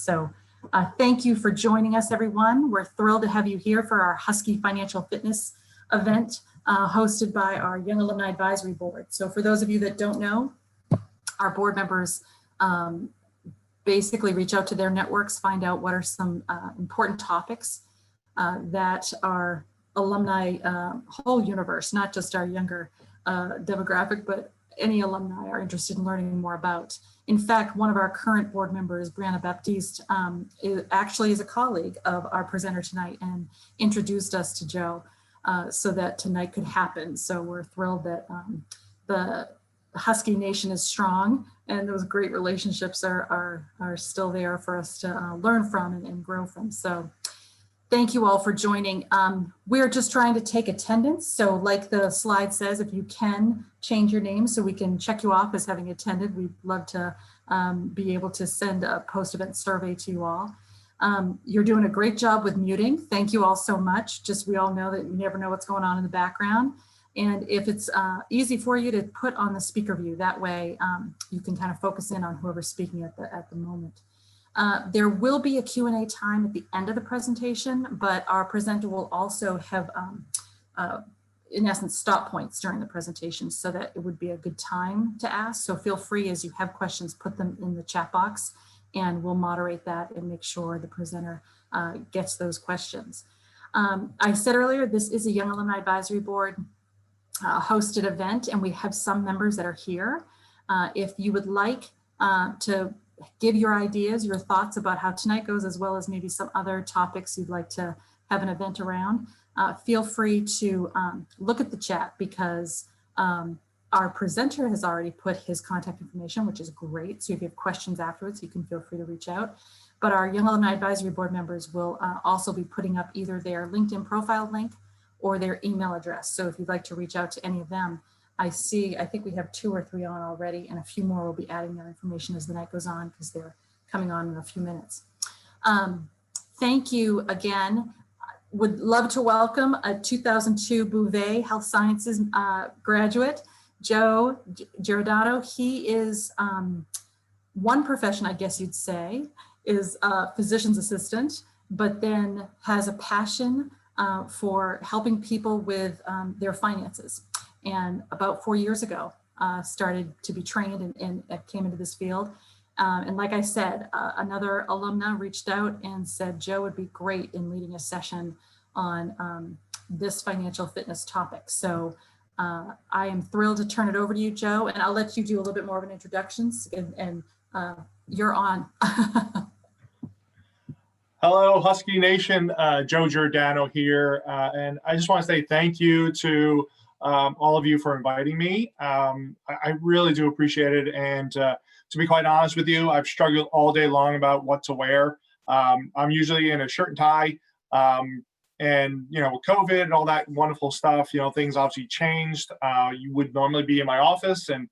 So thank you for joining us, everyone. We're thrilled to have you here for our Husky Financial Fitness event hosted by our Young Alumni Advisory Board. So for those of you that don't know, our board members basically reach out to their networks, find out what are some important topics that our alumni whole universe, not just our younger demographic, but any alumni are interested in learning more about. In fact, one of our current board members, Brianna Baptiste, actually is a colleague of our presenter tonight and introduced us to Joe so that tonight could happen. So we're thrilled that the Husky Nation is strong and those great relationships are still there for us to learn from and grow from. So thank you all for joining. We're just trying to take attendance. So like the slide says, if you can change your name so we can check you off as having attended, we'd love to be able to send a post-event survey to you all. You're doing a great job with muting. Thank you all so much. Just we all know that you never know what's going on in the background. And if it's easy for you to put on the speaker view, that way you can kind of focus in on whoever's speaking at the moment. There will be a Q&A time at the end of the presentation, but our presenter will also have, in essence, stop points during the presentation so that it would be a good time to ask. So feel free, as you have questions, put them in the chat box and we'll moderate that and make sure the presenter gets those questions. I said earlier, this is a Young Alumni Advisory Board hosted event, and we have some members that are here. If you would like to give your ideas, your thoughts about how tonight goes, as well as maybe some other topics you'd like to have an event around, feel free to look at the chat, because our presenter has already put his contact information, which is great. So if you have questions afterwards, you can feel free to reach out. But our Young Alumni Advisory Board members will also be putting up either their LinkedIn profile link or their email address. So if you'd like to reach out to any of them, I think we have 2 or 3 on already, and a few more will be adding their information as the night goes on because they're coming on in a few minutes. Thank you again. Would love to welcome a 2002 Bouvet Health Sciences graduate, Joe Giordano. He is one profession, I guess you'd say, is a physician's assistant, but then has a passion for helping people with their finances. And about 4 years ago, started to be trained and came into this field. And like I said, another alumna reached out and said, Joe would be great in leading a session on this financial fitness topic. So I am thrilled to turn it over to you, Joe, and I'll let you do a little bit more of an introduction, and you're on. Hello, Husky Nation. Joe Giordano here. And I just want to say thank you to all of you for inviting me. I really do appreciate it. And to be quite honest with you, I've struggled all day long about what to wear. I'm usually in a shirt and tie. And, you know, with COVID and all that wonderful stuff, you know, things obviously changed. You would normally be in my office, and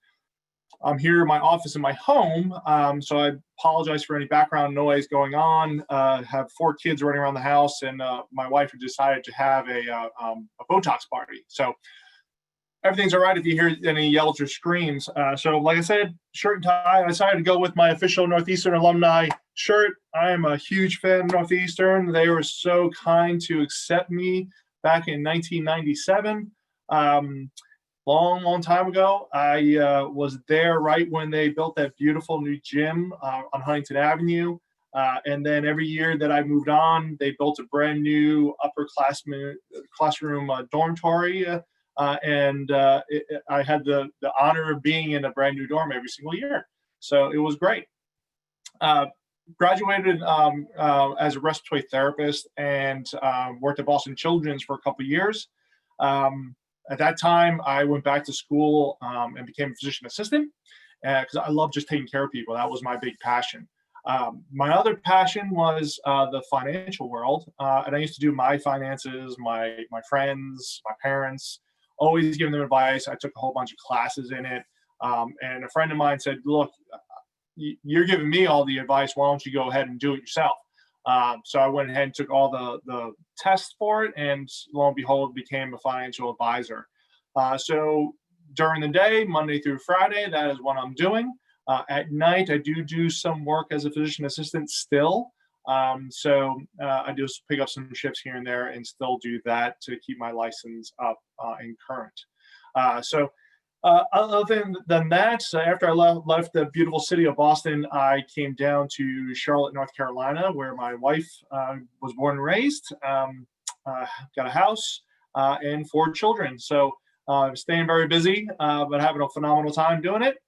I'm here in my office in my home. So I apologize for any background noise going on. Have 4 kids running around the house, and my wife had decided to have a Botox party. So everything's all right if you hear any yells or screams. So like I said, shirt and tie. I decided to go with my official Northeastern alumni shirt. I am a huge fan of Northeastern. They were so kind to accept me back in 1997. Long time ago. I was there right when they built that beautiful new gym on Huntington Avenue. And then every year that I moved on, they built a brand new classroom dormitory. I had the honor of being in a brand new dorm every single year. So it was great. Graduated as a respiratory therapist and worked at Boston Children's for a couple of years. At that time, I went back to school and became a physician assistant because I love just taking care of people. That was my big passion. My other passion was the financial world. And I used to do my finances, my friends, my parents, always giving them advice. I took a whole bunch of classes in it. And a friend of mine said, look, you're giving me all the advice. Why don't you go ahead and do it yourself? So I went ahead and took all the tests for it, and lo and behold, became a financial advisor. So during the day, Monday through Friday, that is what I'm doing. At night, I do some work as a physician assistant still. I do pick up some shifts here and there and still do that to keep my license up and current. Other than that, after I left the beautiful city of Boston, I came down to Charlotte, North Carolina, where my wife was born and raised, got a house, and 4 children. So staying very busy, but having a phenomenal time doing it.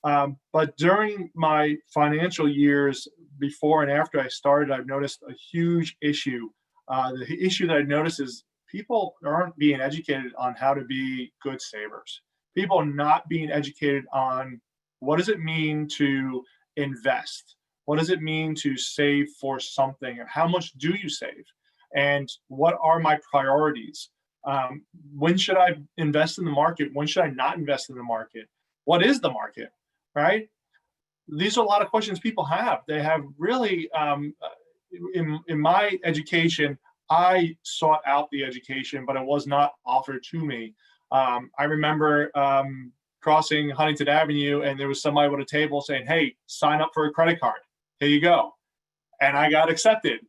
But during my financial years, before and after I started, I've noticed a huge issue. The issue that I noticed is people aren't being educated on how to be good savers. People are not being educated on what does it mean to invest? What does it mean to save for something? And how much do you save? And what are my priorities? When should I invest in the market? When should I not invest in the market? What is the market, right? These are a lot of questions people have. They have really, in my education, I sought out the education, but it was not offered to me. I remember crossing Huntington Avenue, and there was somebody with a table saying, "Hey, sign up for a credit card. Here you go." And I got accepted.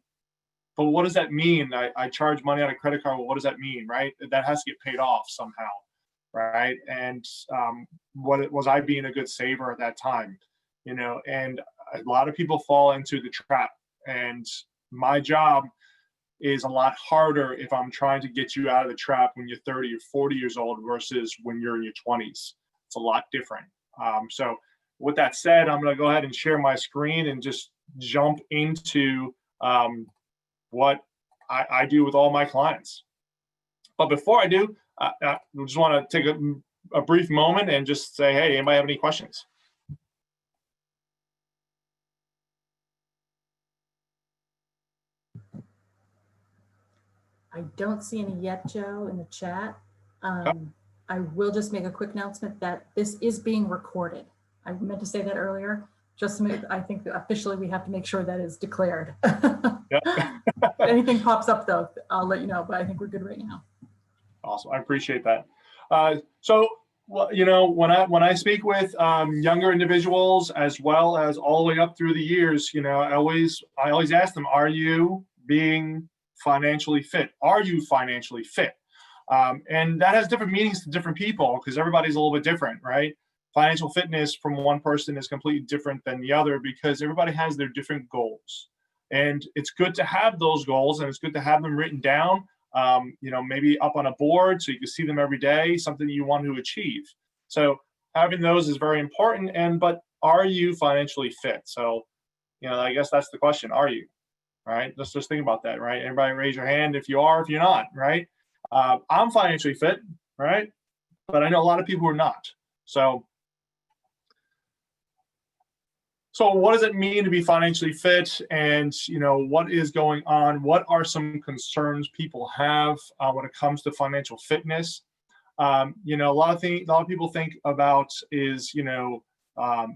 But what does that mean? I charge money on a credit card. Well, what does that mean, right? That has to get paid off somehow, right? And was I being a good saver at that time? And a lot of people fall into the trap. And my job is a lot harder if I'm trying to get you out of the trap when you're 30 or 40 years old versus when you're in your 20s. It's a lot different. So with that said, I'm going to go ahead and share my screen and just jump into what I do with all my clients. But before I do, I just want to take a brief moment and just say, hey, anybody have any questions? I don't see any yet, Joe, in the chat. I will just make a quick announcement that this is being recorded. I meant to say that earlier. Just to make, I think that officially we have to make sure that is declared. If anything pops up though, I'll let you know, but I think we're good right now. Awesome, I appreciate that. When I speak with younger individuals as well as all the way up through the years, I always ask them, are you being financially fit? Are you financially fit? And that has different meanings to different people because everybody's a little bit different, right? Financial fitness from one person is completely different than the other because everybody has their different goals. And it's good to have those goals and it's good to have them written down, maybe up on a board so you can see them every day, something you want to achieve. So having those is very important. But are you financially fit? So, I guess that's the question. Are you? Right? Let's just think about that, right? Everybody raise your hand if you are, if you're not, right? I'm financially fit, right? But I know a lot of people who are not. So what does it mean to be financially fit? And, what is going on? What are some concerns people have when it comes to financial fitness? A lot of people think about is, a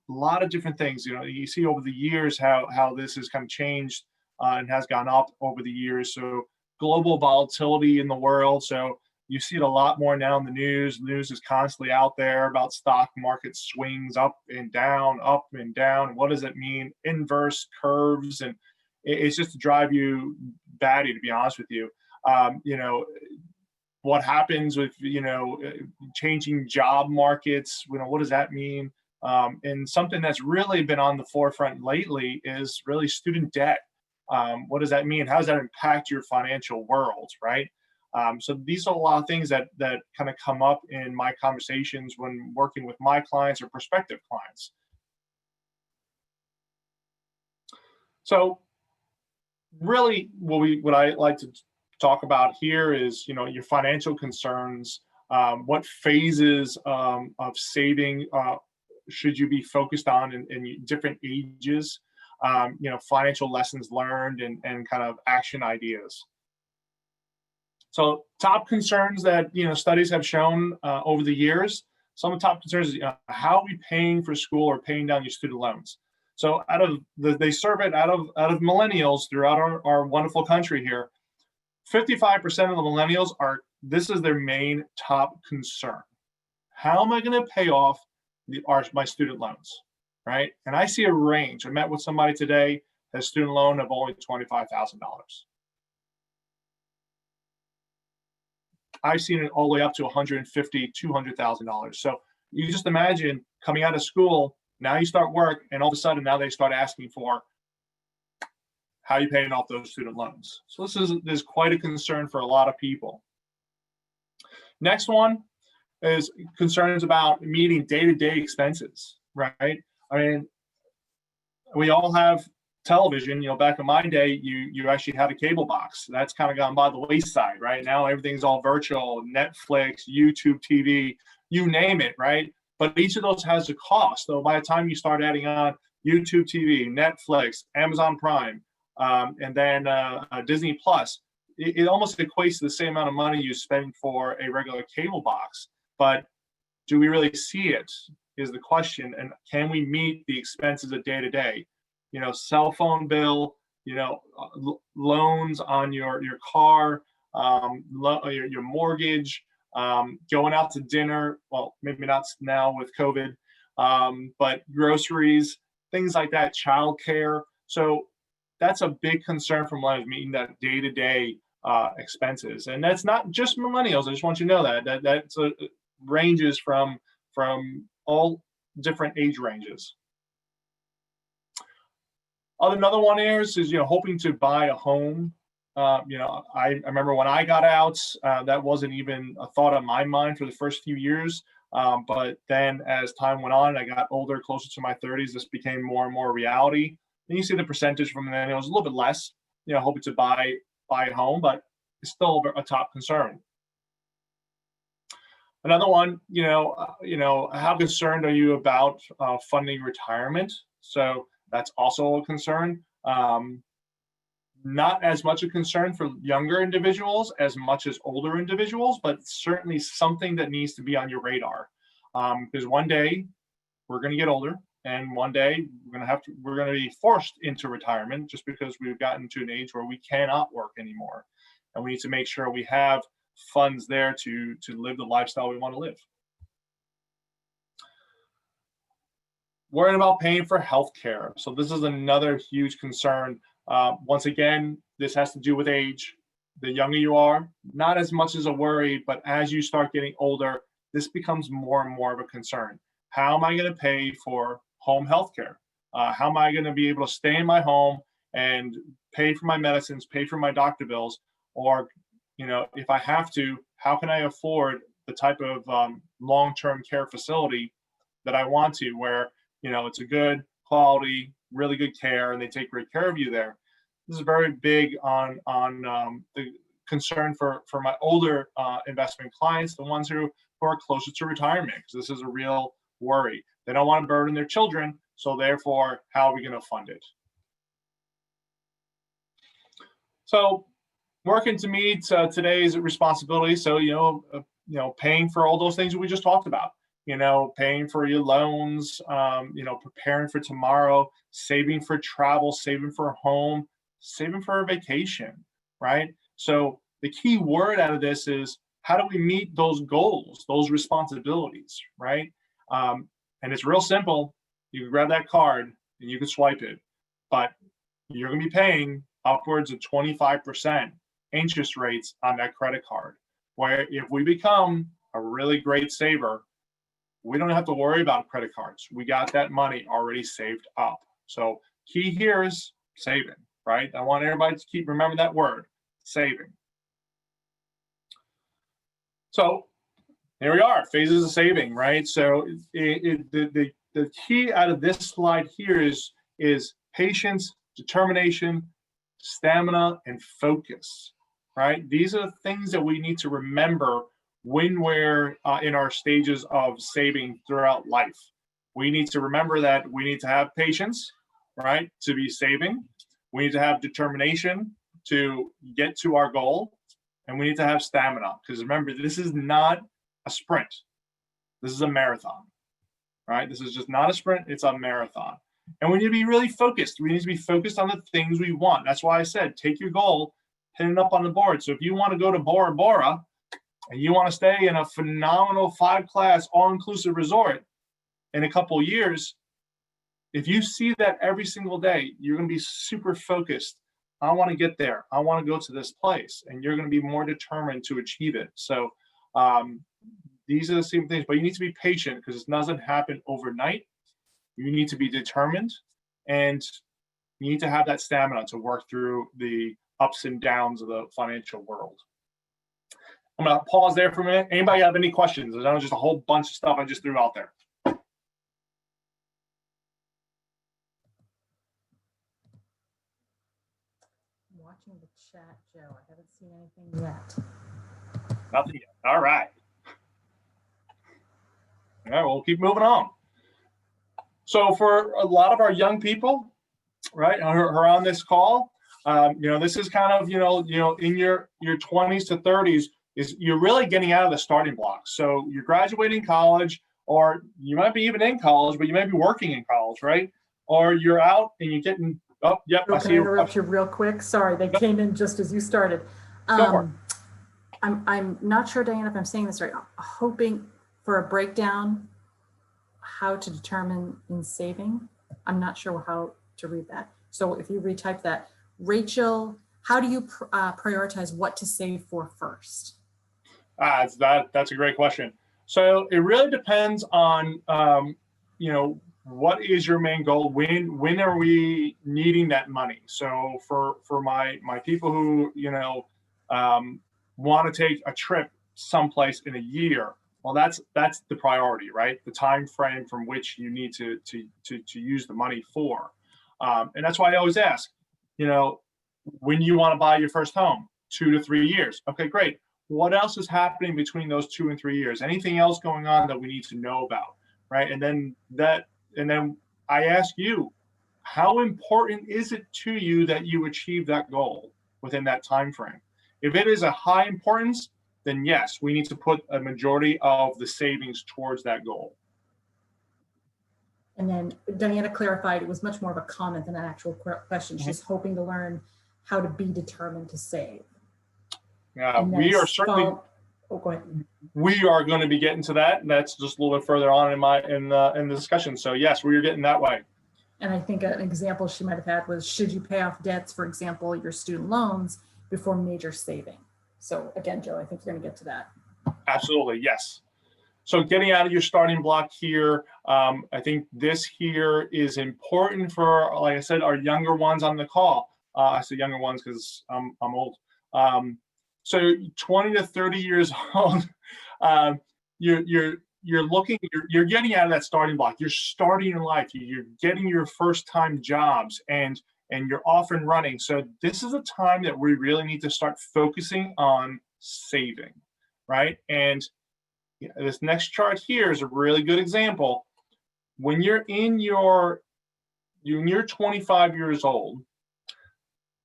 lot of different things. You see over the years how this has kind of changed and has gone up over the years. So global volatility in the world. So you see it a lot more now in the news. The news is constantly out there about stock market swings up and down, up and down. What does it mean? Inverse curves. And it's just to drive you batty, to be honest with you. What happens with, changing job markets, what does that mean? And something that's really been on the forefront lately is really student debt. What does that mean? How does that impact your financial world, right? So these are a lot of things that kind of come up in my conversations when working with my clients or prospective clients. So really what I like to talk about here is, your financial concerns, what phases of saving should you be focused on in different ages, financial lessons learned and kind of action ideas. So top concerns that, studies have shown over the years, some of the top concerns is, how are we paying for school or paying down your student loans? So they surveyed out of millennials throughout our wonderful country here, 55% of the millennials this is their main top concern. How am I going to pay off my student loans, right? And I see a range. I met with somebody today that has a student loan of only $25,000. I've seen it all the way up to $150,000, $200,000. So you just imagine coming out of school, now you start work, and all of a sudden now they start asking for how are you paying off those student loans. So this is quite a concern for a lot of people. Next one is concerns about meeting day-to-day expenses, right? I mean, we all have television. Back in my day, you actually had a cable box. That's kind of gone by the wayside, right? Now everything's all virtual, Netflix, YouTube TV, you name it, right? But each of those has a cost. So by the time you start adding on YouTube TV, Netflix, Amazon Prime, and then Disney Plus, it almost equates to the same amount of money you spend for a regular cable box. But do we really see it is the question. And can we meet the expenses of day to day? Cell phone bill, loans on your car, your mortgage, going out to dinner. Well, maybe not now with COVID, but groceries, things like that, childcare. So that's a big concern for millennials, meeting that day-to-day expenses. And that's not just millennials. I just want you to know that ranges from all different age ranges. Another one is hoping to buy a home. I remember when I got out, that wasn't even a thought on my mind for the first few years. But then as time went on, I got older, closer to my 30s, this became more and more reality. And you see the percentage from then, it was a little bit less, hoping to buy a home, but it's still a top concern. Another one, how concerned are you about funding retirement? So that's also a concern. Not as much a concern for younger individuals as much as older individuals, but certainly something that needs to be on your radar. Because one day we're going to get older, and one day we're going to be forced into retirement just because we've gotten to an age where we cannot work anymore, and we need to make sure we have funds there to live the lifestyle we want to live. Worrying about paying for healthcare. So this is another huge concern. Once again, this has to do with age. The younger you are, not as much as a worry, but as you start getting older, this becomes more and more of a concern. How am I going to pay for home healthcare? How am I going to be able to stay in my home and pay for my medicines, pay for my doctor bills? Or, if I have to, how can I afford the type of long-term care facility that I want to, where it's a good quality, really good care, and they take great care of you there. This is very big on the concern for my older investment clients, the ones who are closer to retirement, because this is a real worry. They don't want to burden their children, so therefore, how are we going to fund it? So, working to meet today's responsibilities. So, paying for all those things that we just talked about. Paying for your loans, preparing for tomorrow, saving for travel, saving for a home, saving for a vacation, right? So the key word out of this is, how do we meet those goals, those responsibilities, right? And it's real simple. You can grab that card and you can swipe it, but you're going to be paying upwards of 25% interest rates on that credit card, where if we become a really great saver, we don't have to worry about credit cards. We got that money already saved up. So key here is saving, right? I want everybody to keep remembering that word, saving. So here we are, phases of saving, right? So the key out of this slide here is patience, determination, stamina, and focus, right? These are the things that we need to remember when we're in our stages of saving throughout life. We need to remember that we need to have patience, right, to be saving. We need to have determination to get to our goal. And we need to have stamina, because remember, this is not a sprint. This is a marathon, right? This is just not a sprint, it's a marathon. And we need to be really focused. We need to be focused on the things we want. That's why I said, take your goal, pin it up on the board. So if you want to go to Bora Bora, and you want to stay in a phenomenal 5-class all-inclusive resort, in a couple of years, if you see that every single day, you're going to be super focused. I want to get there. I want to go to this place. And you're going to be more determined to achieve it. So these are the same things, but you need to be patient because it doesn't happen overnight. You need to be determined, and you need to have that stamina to work through the ups and downs of the financial world. I'm going to pause there for a minute. Anybody have any questions? There's just a whole bunch of stuff I just threw out there. Watching the chat, Joe. I haven't seen anything yet. Nothing yet. All right. All right, we'll keep moving on. So for a lot of our young people, right, who are on this call, this is kind of, in your 20s to 30s, is you're really getting out of the starting blocks. So you're graduating college, or you might be even in college, but you may be working in college, right? Or you're out and you're getting, oh, yep. Can I interrupt you real quick? Sorry, they came in just as you started. I'm not sure, Diana, if I'm saying this right. I'm hoping for a breakdown how to determine in saving. I'm not sure how to read that. So if you retype that, Rachel, how do you prioritize what to save for first? That's a great question. So it really depends on, what is your main goal? When are we needing that money? So for my people who, want to take a trip someplace in a year, well, that's the priority, right? The time frame from which you need to use the money for. And that's why I always ask, when you want to buy your first home, 2 to 3 years. Okay, great. What else is happening between those 2 and 3 years? Anything else going on that we need to know about, right? And then I ask you, how important is it to you that you achieve that goal within that time frame? If it is a high importance, then yes, we need to put a majority of the savings towards that goal. And then Diana clarified it was much more of a comment than an actual question. She's hoping to learn how to be determined to save. We are certainly. Oh, go ahead. We are going to be getting to that, and that's just a little bit further on in the discussion. So yes, we are getting that way. And I think an example she might have had was, should you pay off debts, for example, your student loans, before major saving? So again, Joe, I think you're going to get to that. Absolutely, yes. So getting out of your starting block here, I think this here is important for, like I said, our younger ones on the call. I say younger ones because I'm old. So 20 to 30 years old, you're getting out of that starting block. You're starting your life. You're getting your first time jobs, and you're off and running. So this is a time that we really need to start focusing on saving, right? And this next chart here is a really good example. When you're 25 years old,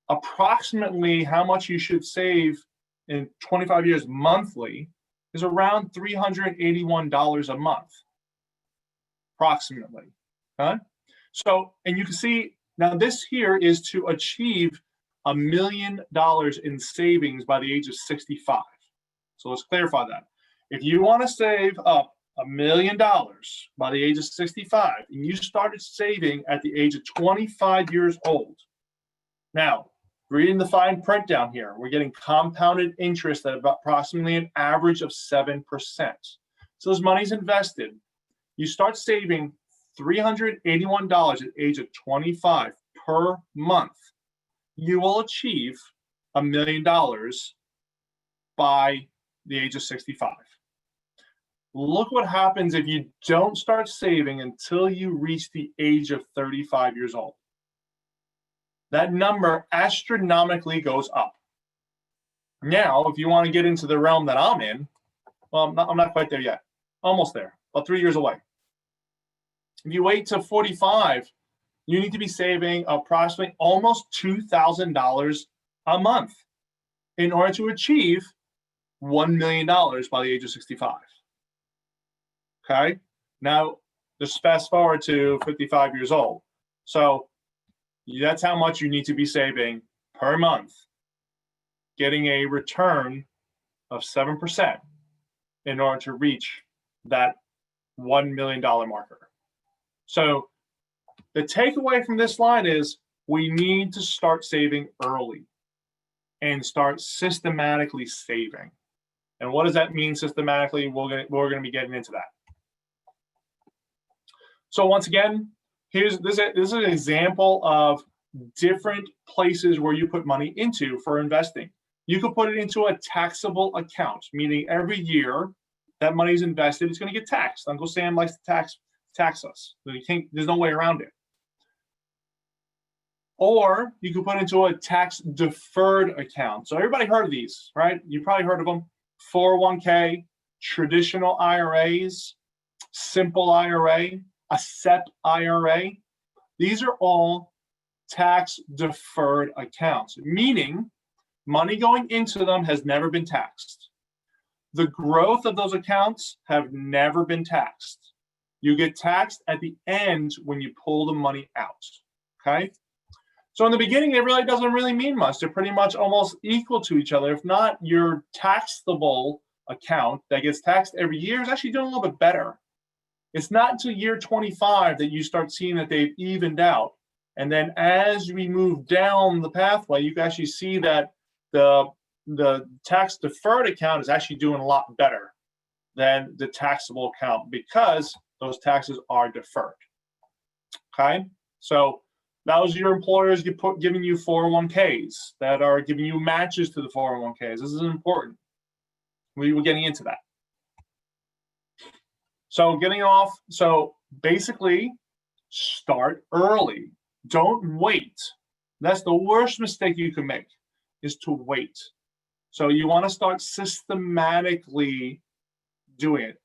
approximately how much you should save in 25 years monthly is around $381 a month, approximately. Okay? So, and you can see now this here is to achieve $1 million in savings by the age of 65. So let's clarify that. If you want to save up $1 million by the age of 65, and you started saving at the age of 25 years old, now, reading the fine print down here, we're getting compounded interest at about approximately an average of 7%. So this money's invested. You start saving $381 at the age of 25 per month. You will achieve $1 million by the age of 65. Look what happens if you don't start saving until you reach the age of 35 years old. That number astronomically goes up. Now, if you want to get into the realm that I'm in, well, I'm not quite there yet. Almost there, about 3 years away. If you wait to 45, you need to be saving approximately almost $2,000 a month in order to achieve $1 million by the age of 65. Okay? Now, just fast forward to 55 years old. So that's how much you need to be saving per month, getting a return of 7% in order to reach that $1 million marker. So the takeaway from this slide is we need to start saving early and start systematically saving. And what does that mean systematically? We're going to be getting into that. So once again, this is an example of different places where you put money into for investing. You could put it into a taxable account, meaning every year that money is invested, it's going to get taxed. Uncle Sam likes to tax us. There's no way around it. Or you could put into a tax deferred account. So everybody heard of these, right? You probably heard of them. 401k, traditional IRAs, simple IRA, a SEP IRA. These are all tax deferred accounts, meaning money going into them has never been taxed. The growth of those accounts have never been taxed. You get taxed at the end when you pull the money out, okay? So in the beginning, it really doesn't really mean much. They're pretty much almost equal to each other. If not, your taxable account that gets taxed every year is actually doing a little bit better. It's not until year 25 that you start seeing that they've evened out. And then as we move down the pathway, you can actually see that the tax deferred account is actually doing a lot better than the taxable account because those taxes are deferred. Okay, so those are your employers giving you 401ks that are giving you matches to the 401ks. This is important. We were getting into that. So so basically start early. Don't wait. That's the worst mistake you can make, is to wait. So you want to start systematically doing it.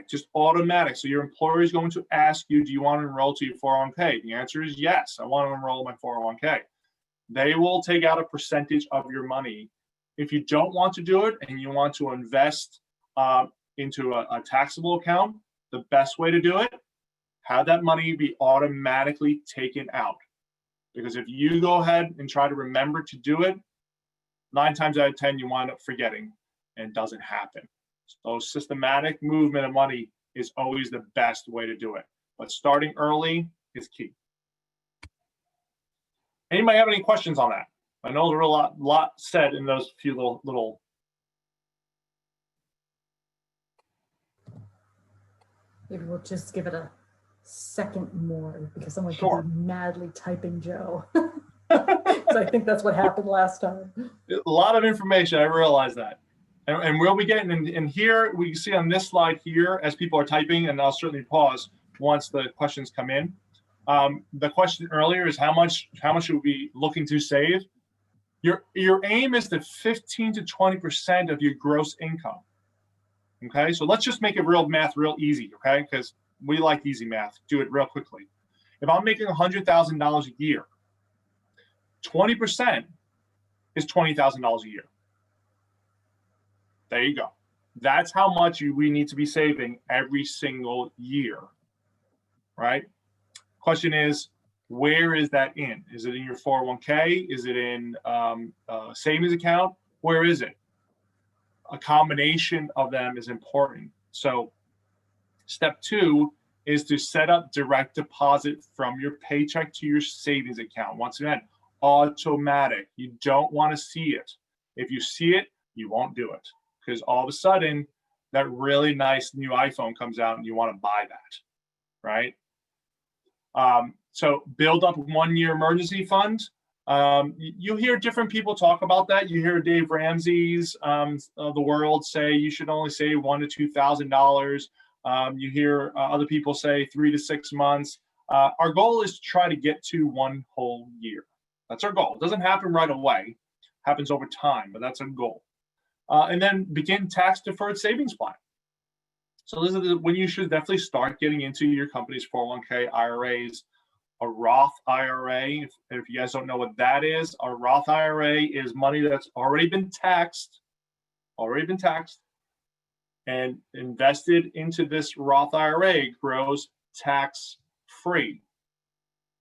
Just automatic. So your employer is going to ask you, do you want to enroll to your 401k? The answer is yes, I want to enroll my 401k. They will take out a percentage of your money. If you don't want to do it and you want to invest into a taxable account, the best way to do it, have that money be automatically taken out. Because if you go ahead and try to remember to do it, 9 times out of 10, you wind up forgetting, and it doesn't happen. So systematic movement of money is always the best way to do it. But starting early is key. Anybody have any questions on that? I know there's a lot said in those few little. Maybe we'll just give it a second more because someone Sure. could be madly typing Joe. So I think that's what happened last time. A lot of information, I realize that. And we'll be getting in here, we see on this slide here, as people are typing, and I'll certainly pause once the questions come in. The question earlier is how much should we be looking to save? Your aim is to 15 to 20% of your gross income. Okay, so let's just make it real easy, okay? Because we like easy math. Do it real quickly. If I'm making $100,000 a year, 20% is $20,000 a year. There you go. That's how much we need to be saving every single year, right? Question is, where is that in? Is it in your 401k? Is it in a savings account? Where is it? A combination of them is important. So step 2 is to set up direct deposit from your paycheck to your savings account. Once again, automatic. You don't want to see it. If you see it, you won't do it, because all of a sudden that really nice new iPhone comes out and you want to buy that, right? So build up 1-year emergency fund. You hear different people talk about that. You hear Dave Ramsey's of the world say you should only save $1,000 to $2,000. You hear other people say 3 to 6 months. Our goal is to try to get to 1 whole year. That's our goal. It doesn't happen right away. It happens over time, but that's a goal. And then begin tax deferred savings plan. So this is when you should definitely start getting into your company's 401k, IRAs, a Roth IRA. If you guys don't know what that is, a Roth IRA is money that's already been taxed, and invested into this Roth IRA grows tax-free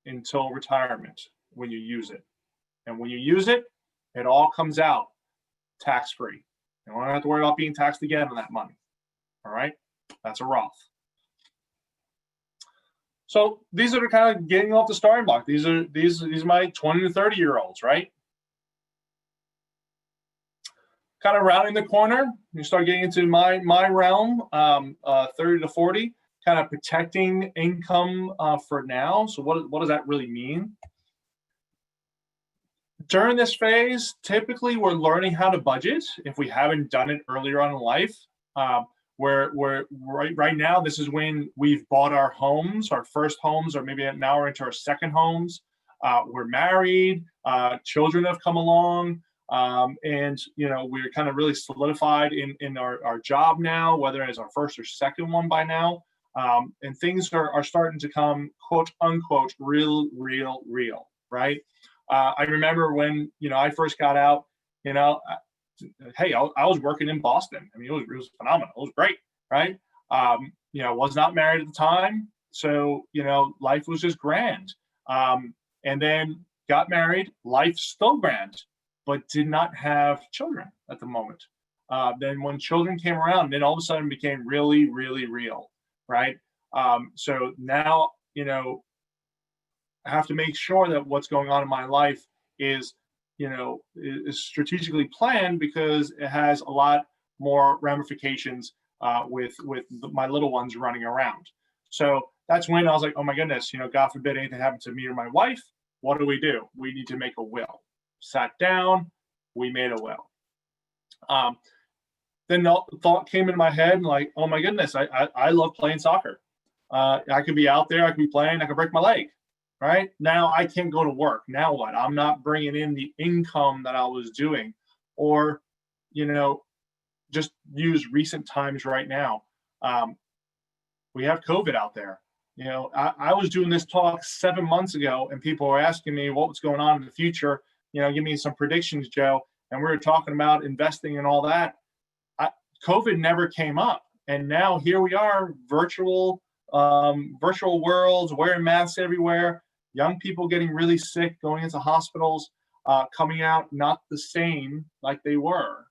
until retirement when you use it. And when you use it, it all comes out tax-free. You don't have to worry about being taxed again on that money. All right, that's a Roth. So these are kind of getting off the starting block. These are my 20 to 30-year-olds, right? Kind of rounding the corner, you start getting into my realm, 30 to 40, kind of protecting income for now. So what does that really mean? During this phase, typically we're learning how to budget if we haven't done it earlier on in life. Where right now, this is when we've bought our homes, our first homes, or maybe now we're into our second homes. We're married, children have come along, and we're kind of really solidified in our job now, whether it's our first or second one by now. And things are starting to come, quote unquote, real, right? I remember when I first got out, hey, I was working in Boston. I mean, it was phenomenal. It was great, right? Was not married at the time, so life was just grand. And then got married, life still grand, but did not have children at the moment. Then when children came around, then all of a sudden became really, really real, right? So now I have to make sure that what's going on in my life is strategically planned, because it has a lot more ramifications with my little ones running around. So that's when I was like, oh my goodness, God forbid anything happened to me or my wife. What do? We need to make a will. Sat down, we made a will. Then the thought came into my head, like, oh my goodness, I love playing soccer. I could be out there, I could be playing, I could break my leg. Right now, I can't go to work. Now what? I'm not bringing in the income that I was doing. Or, just use recent times right now. We have COVID out there. I was doing this talk 7 months ago, and people were asking me what was going on in the future. Give me some predictions, Joe. And we were talking about investing and all that. COVID never came up, and now here we are, virtual worlds, wearing masks everywhere. Young people getting really sick, going into hospitals, coming out not the same like they were.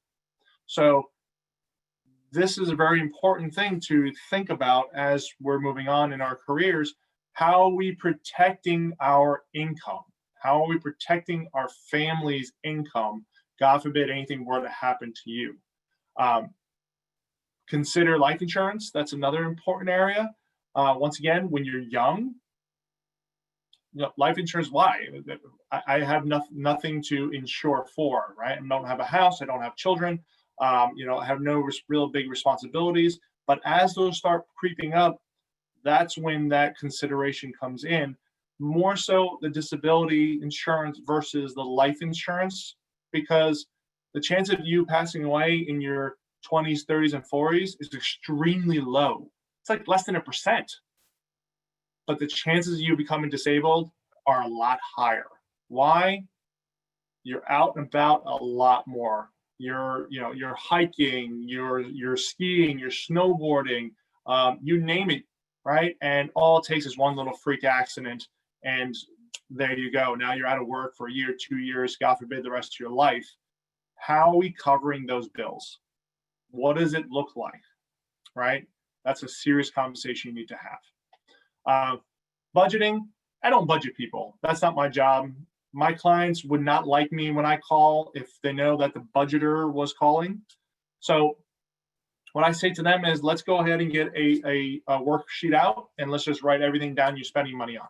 So this is a very important thing to think about as we're moving on in our careers. How are we protecting our income? How are we protecting our family's income? God forbid anything were to happen to you. Consider life insurance. That's another important area. Once again, when you're young, life insurance, why? I have nothing to insure for, right? I don't have a house, I don't have children, I have no real big responsibilities. But as those start creeping up, that's when that consideration comes in. More so the disability insurance versus the life insurance, because the chance of you passing away in your 20s, 30s, and 40s is extremely low. It's like less than 1%. But the chances of you becoming disabled are a lot higher. Why? You're out and about a lot more. You're hiking, you're skiing, you're snowboarding, you name it, right? And all it takes is one little freak accident, and there you go. Now you're out of work for a year, 2 years, God forbid the rest of your life. How are we covering those bills? What does it look like, right? That's a serious conversation you need to have. Budgeting, I don't budget people. That's not my job. My clients would not like me when I call if they know that the budgeter was calling. So what I say to them is, let's go ahead and get a worksheet out, and let's just write everything down you're spending money on.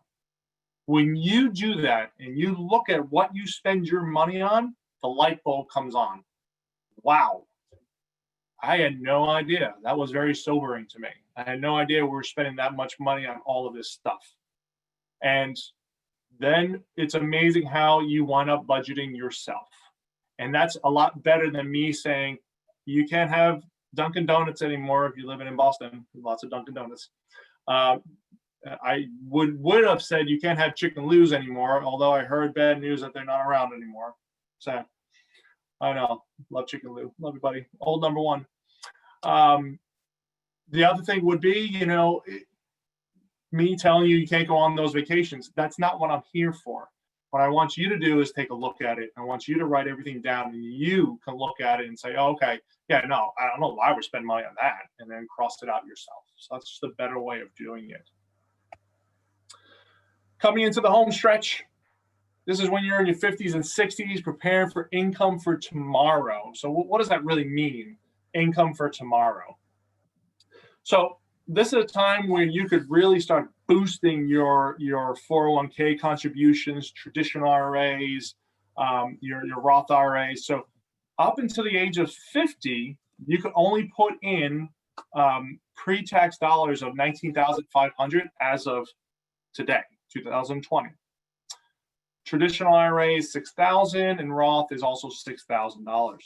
When you do that and you look at what you spend your money on, the light bulb comes on. Wow. I had no idea. That was very sobering to me. I had no idea we were spending that much money on all of this stuff. And then it's amazing how you wind up budgeting yourself. And that's a lot better than me saying, you can't have Dunkin' Donuts anymore if you live in Boston. Lots of Dunkin' Donuts. I would have said you can't have Chicken Lou's anymore, although I heard bad news that they're not around anymore. So I know, love Chicken Lou, love you, buddy. Old number one. The other thing would be, me telling you can't go on those vacations. That's not what I'm here for. What I want you to do is take a look at it. I want you to write everything down, and you can look at it and say, oh, okay, yeah, no, I don't know why we're spending money on that, and then cross it out yourself. So that's just a better way of doing it. Coming into the home stretch, this is when you're in your 50s and 60s, preparing for income for tomorrow. So what does that really mean, income for tomorrow? So this is a time where you could really start boosting your 401k contributions, traditional IRAs, your Roth IRAs. So up until the age of 50, you could only put in pre-tax dollars of $19,500 as of today, 2020. Traditional IRA is $6,000 and Roth is also $6,000.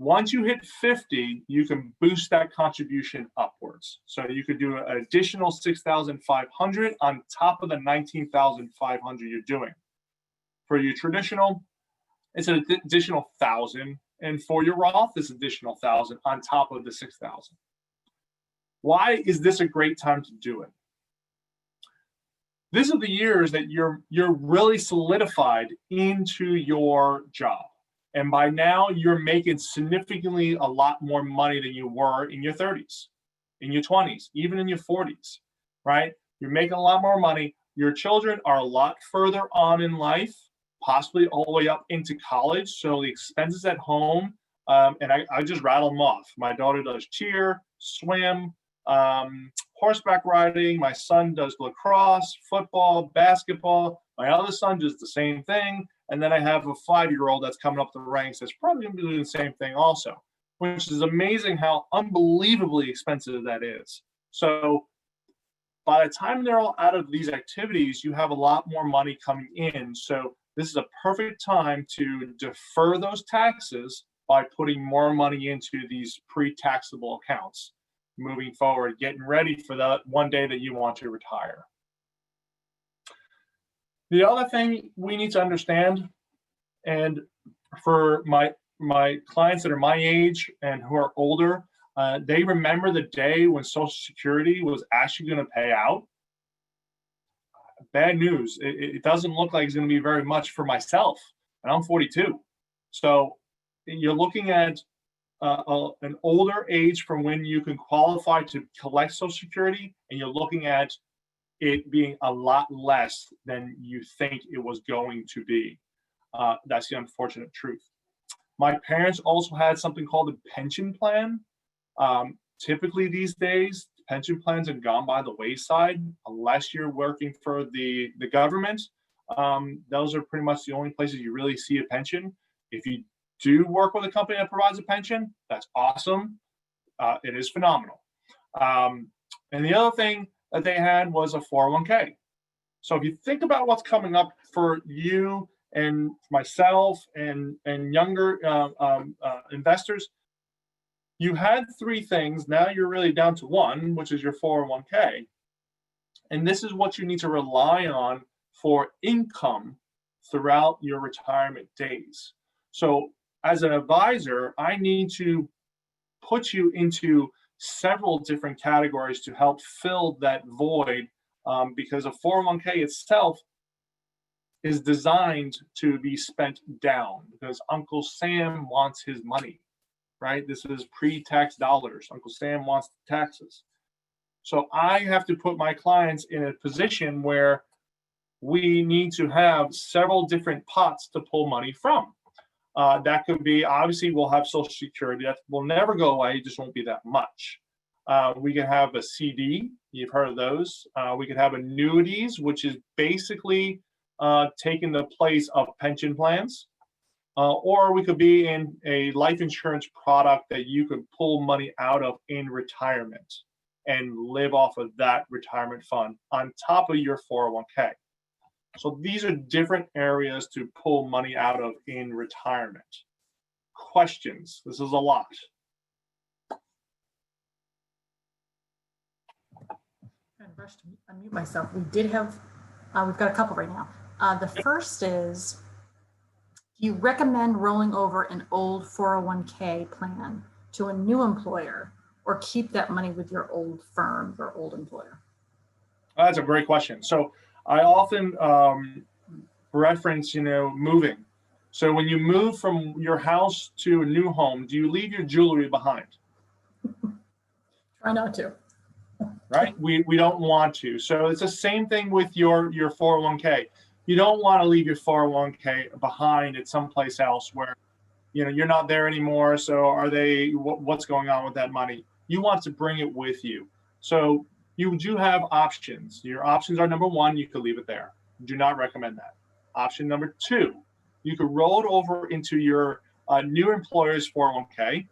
Once you hit 50, you can boost that contribution upwards. So you could do an additional $6,500 on top of the $19,500 you're doing. For your traditional, it's an additional $1,000, and for your Roth, it's additional $1,000 on top of the $6,000. Why is this a great time to do it? This is the years that you're really solidified into your job. And by now, you're making significantly a lot more money than you were in your 30s, in your 20s, even in your 40s, right? You're making a lot more money. Your children are a lot further on in life, possibly all the way up into college. So the expenses at home, and I just rattle them off. My daughter does cheer, swim, horseback riding. My son does lacrosse, football, basketball. My other son does the same thing. And then I have a 5-year-old that's coming up the ranks that's probably going to be doing the same thing also, which is amazing how unbelievably expensive that is. So by the time they're all out of these activities, you have a lot more money coming in. So this is a perfect time to defer those taxes by putting more money into these pre-taxable accounts moving forward, getting ready for that one day that you want to retire. The other thing we need to understand, and for my clients that are my age and who are older, they remember the day when Social Security was actually going to pay out. Bad news. It doesn't look like it's going to be very much for myself, and I'm 42. So you're looking at an older age from when you can qualify to collect Social Security, and you're looking at it being a lot less than you think it was going to be. That's the unfortunate truth. My parents also had something called a pension plan. Typically these days, pension plans have gone by the wayside unless you're working for the government. Those are pretty much the only places you really see a pension. If you do work with a company that provides a pension, that's awesome. It is phenomenal. And the other thing that they had was a 401k. So if you think about what's coming up for you and myself and younger investors, you had 3 things. Now you're really down to 1, which is your 401k. And this is what you need to rely on for income throughout your retirement days. So as an advisor, I need to put you into several different categories to help fill that void, because a 401k itself is designed to be spent down because Uncle Sam wants his money, right? This is pre-tax dollars. Uncle Sam wants the taxes. So I have to put my clients in a position where we need to have several different pots to pull money from. That could be, obviously, we'll have Social Security. That will never go away. It just won't be that much. We can have a CD. You've heard of those. We could have annuities, which is basically taking the place of pension plans. Or we could be in a life insurance product that you could pull money out of in retirement and live off of that retirement fund on top of your 401k. So these are different areas to pull money out of in retirement. Questions? This is a lot. I'm going to rush to unmute myself. We did have, we've got a couple right now. The first is, do you recommend rolling over an old 401k plan to a new employer or keep that money with your old firm or old employer? That's a great question. So I often reference, moving. So when you move from your house to a new home, do you leave your jewelry behind? Try not to. right? We don't want to. So it's the same thing with your 401k. You don't want to leave your 401k behind at someplace else where you're not there anymore. So are they? What's going on with that money? You want to bring it with you. So you do have options. Your options are, number one, you could leave it there. Do not recommend that. Option number two, you could roll it over into your new employer's 401k.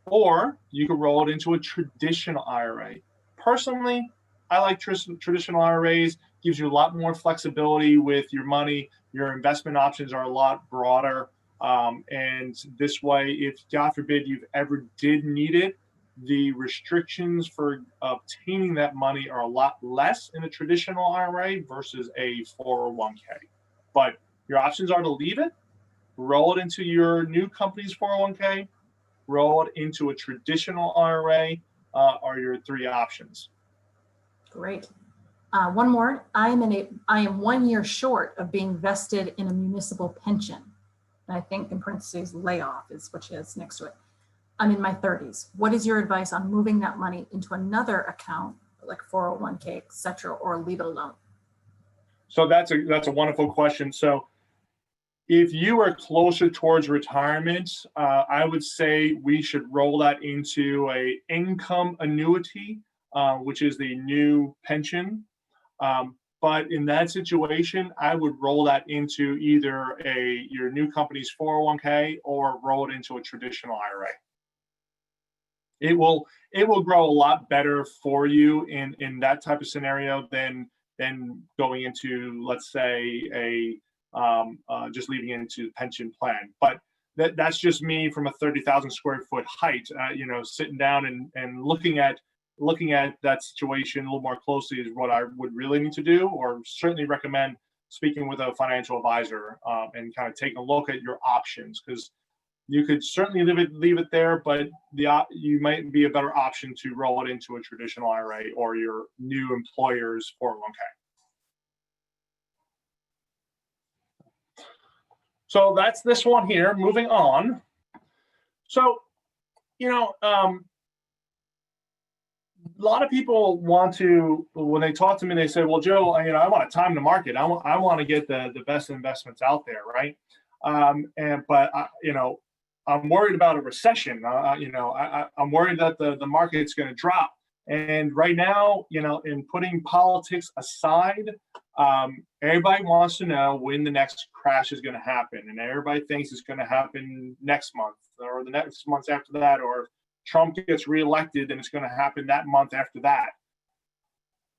Or you could roll it into a traditional IRA. Personally, I like traditional IRAs. Gives you a lot more flexibility with your money. Your investment options are a lot broader. And this way, if God forbid you ever did need it, the restrictions for obtaining that money are a lot less in a traditional IRA versus a 401k. But your options are to leave it, roll it into your new company's 401k, roll it into a traditional IRA, are your three options. Great. One more. I am 1 year short of being vested in a municipal pension. And I think in parentheses, layoff is what she has next to it. I'm in my 30s. What is your advice on moving that money into another account, like 401k, et cetera, or leave it alone? So that's a wonderful question. So if you are closer towards retirement, I would say we should roll that into a income annuity, which is the new pension. But in that situation, I would roll that into either your new company's 401k or roll it into a traditional IRA. It will grow a lot better for you in that type of scenario than going into, let's say, just leaving it into the pension plan. But that's just me from a 30,000 square foot height, sitting down and looking at that situation a little more closely is what I would really need to do, or certainly recommend speaking with a financial advisor and kind of taking a look at your options, because you could certainly leave it there, but you might be a better option to roll it into a traditional IRA or your new employer's 401k. So that's this one here. Moving on. So, a lot of people want to, when they talk to me, they say, well, Joe, I want to time the market. I want to get the best investments out there, right? But I'm worried about a recession. I'm worried that the market's going to drop. And right now, in putting politics aside, everybody wants to know when the next crash is going to happen. And everybody thinks it's going to happen next month or the next month after that, or Trump gets reelected and it's going to happen that month after that.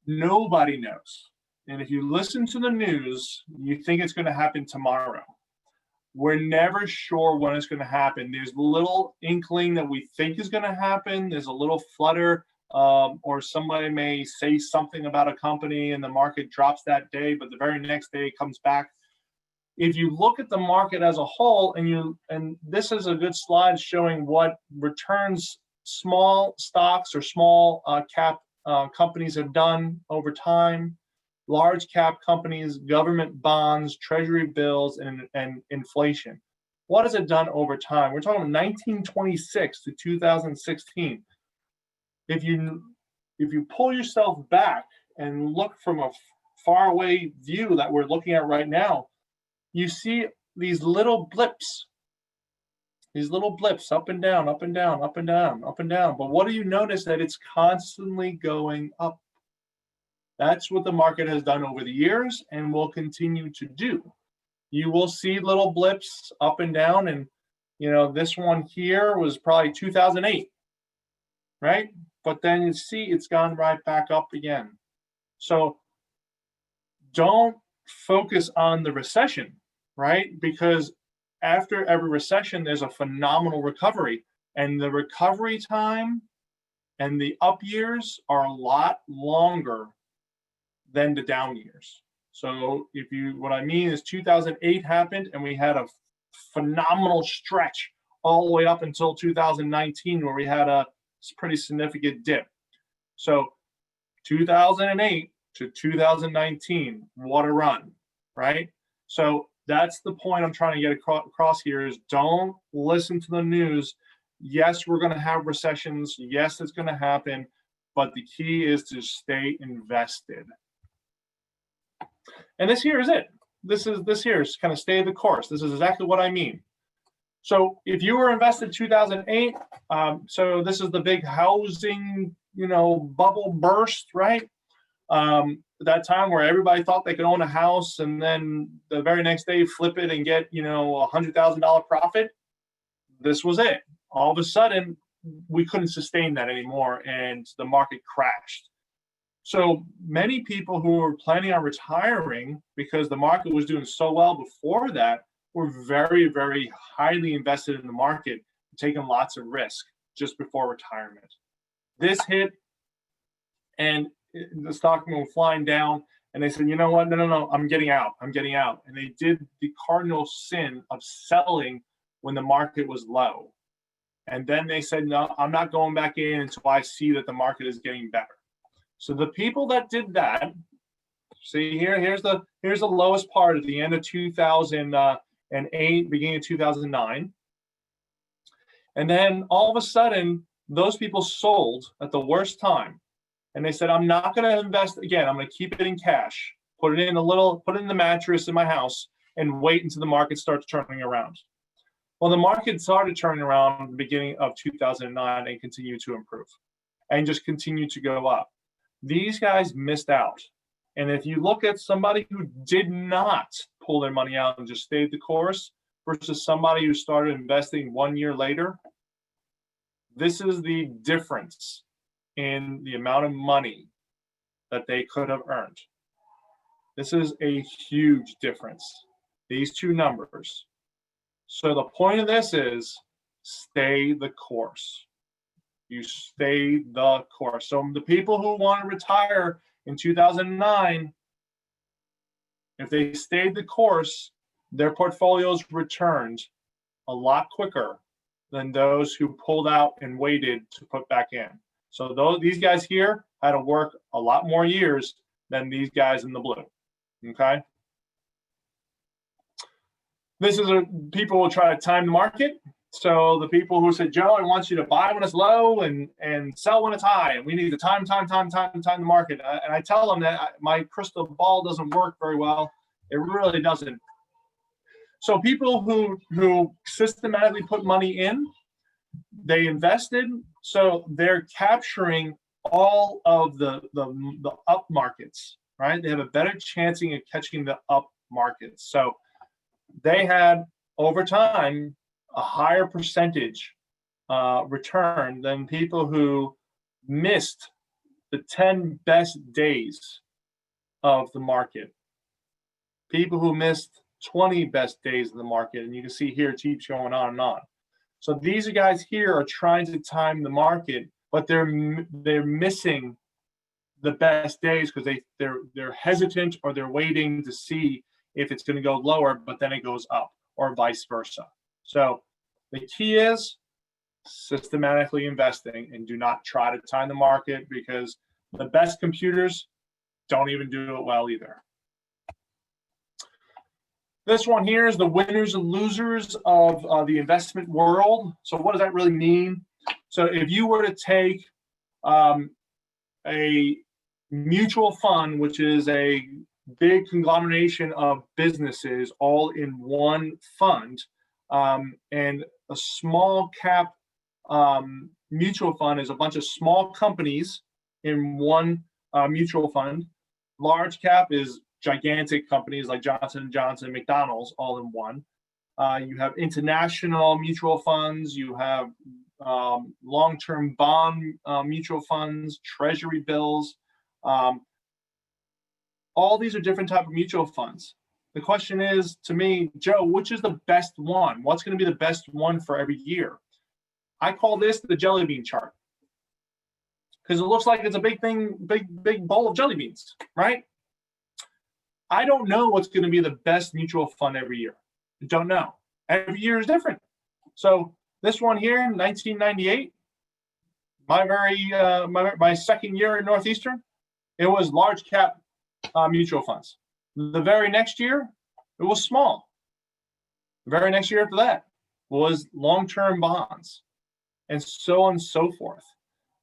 Nobody knows. And if you listen to the news, you think it's going to happen tomorrow. We're never sure when it's going to happen. There's a little inkling that we think is going to happen. There's a little flutter, or somebody may say something about a company and the market drops that day, but the very next day it comes back. If you look at the market as a whole, and this is a good slide showing what returns small stocks or small cap companies have done over time. Large cap companies, government bonds, treasury bills, and inflation. What has it done over time? We're talking 1926 to 2016. If you pull yourself back and look from a far away view that we're looking at right now, you see these little blips up and down, up and down, up and down, up and down. But what do you notice? That it's constantly going up. That's what the market has done over the years and will continue to do. You will see little blips up and down. And, this one here was probably 2008, right? But then you see it's gone right back up again. So don't focus on the recession, right? Because after every recession, there's a phenomenal recovery. And the recovery time and the up years are a lot longer than the down years. So what I mean is 2008 happened and we had a phenomenal stretch all the way up until 2019 where we had a pretty significant dip. So 2008 to 2019, what a run, right? So that's the point I'm trying to get across here is don't listen to the news. Yes, we're going to have recessions. Yes, it's going to happen. but the key is to stay invested. And this here is it. This here is kind of stay the course. This is exactly what I mean. So if you were invested 2008, so this is the big housing, bubble burst, right? That time where everybody thought they could own a house and then the very next day flip it and get, $100,000 profit. This was it. All of a sudden, we couldn't sustain that anymore and the market crashed. So many people who were planning on retiring because the market was doing so well before that were very, very highly invested in the market, taking lots of risk just before retirement. This hit and the stock went flying down, and they said, you know what, no, I'm getting out. And they did the cardinal sin of selling when the market was low. And then they said, no, I'm not going back in until I see that the market is getting better. So the people that did that, see here's the lowest part at the end of 2008, beginning of 2009. And then all of a sudden, those people sold at the worst time. And they said, I'm not going to invest again. I'm going to keep it in cash, put it in the mattress in my house and wait until the market starts turning around. Well, the market started turning around at the beginning of 2009 and continued to improve and just continued to go up. These guys missed out. And if you look at somebody who did not pull their money out and just stayed the course versus somebody who started investing 1 year later, this is the difference in the amount of money that they could have earned. This is a huge difference, these two numbers. So the point of this is stay the course. You stay the course. So the people who want to retire in 2009, if they stayed the course, their portfolios returned a lot quicker than those who pulled out and waited to put back in. So these guys here had to work a lot more years than these guys in the blue, okay? People will try to time the market. So the people who said, Joe, I want you to buy when it's low and sell when it's high, and we need to time the market. And I tell them that my crystal ball doesn't work very well. It really doesn't. So people who systematically put money in, they invested, so they're capturing all of the up markets, right? They have a better chancing of catching the up markets. So they had, over time, a higher percentage return than people who missed the 10 best days of the market. People who missed 20 best days of the market, and you can see here it keeps going on and on. So these guys here are trying to time the market, but they're missing the best days because they're hesitant or they're waiting to see if it's going to go lower, but then it goes up, or vice versa. So the key is systematically investing, and do not try to time the market because the best computers don't even do it well either. This one here is the winners and losers of the investment world. So what does that really mean? So if you were to take a mutual fund, which is a big conglomeration of businesses all in one fund, and a small cap mutual fund is a bunch of small companies in one mutual fund. Large cap is gigantic companies like Johnson & Johnson, McDonald's, all in one. You have international mutual funds. You have long-term bond mutual funds, treasury bills. All these are different type of mutual funds. The question is, to me, Joe, which is the best one? What's going to be the best one for every year? I call this the jelly bean chart because it looks like it's a big thing, big bowl of jelly beans, right? I don't know what's going to be the best mutual fund every year. I don't know. Every year is different. So this one here, 1998, my second year at Northeastern, it was large cap mutual funds. The very next year, it was small. The very next year after that was long-term bonds, and so on and so forth.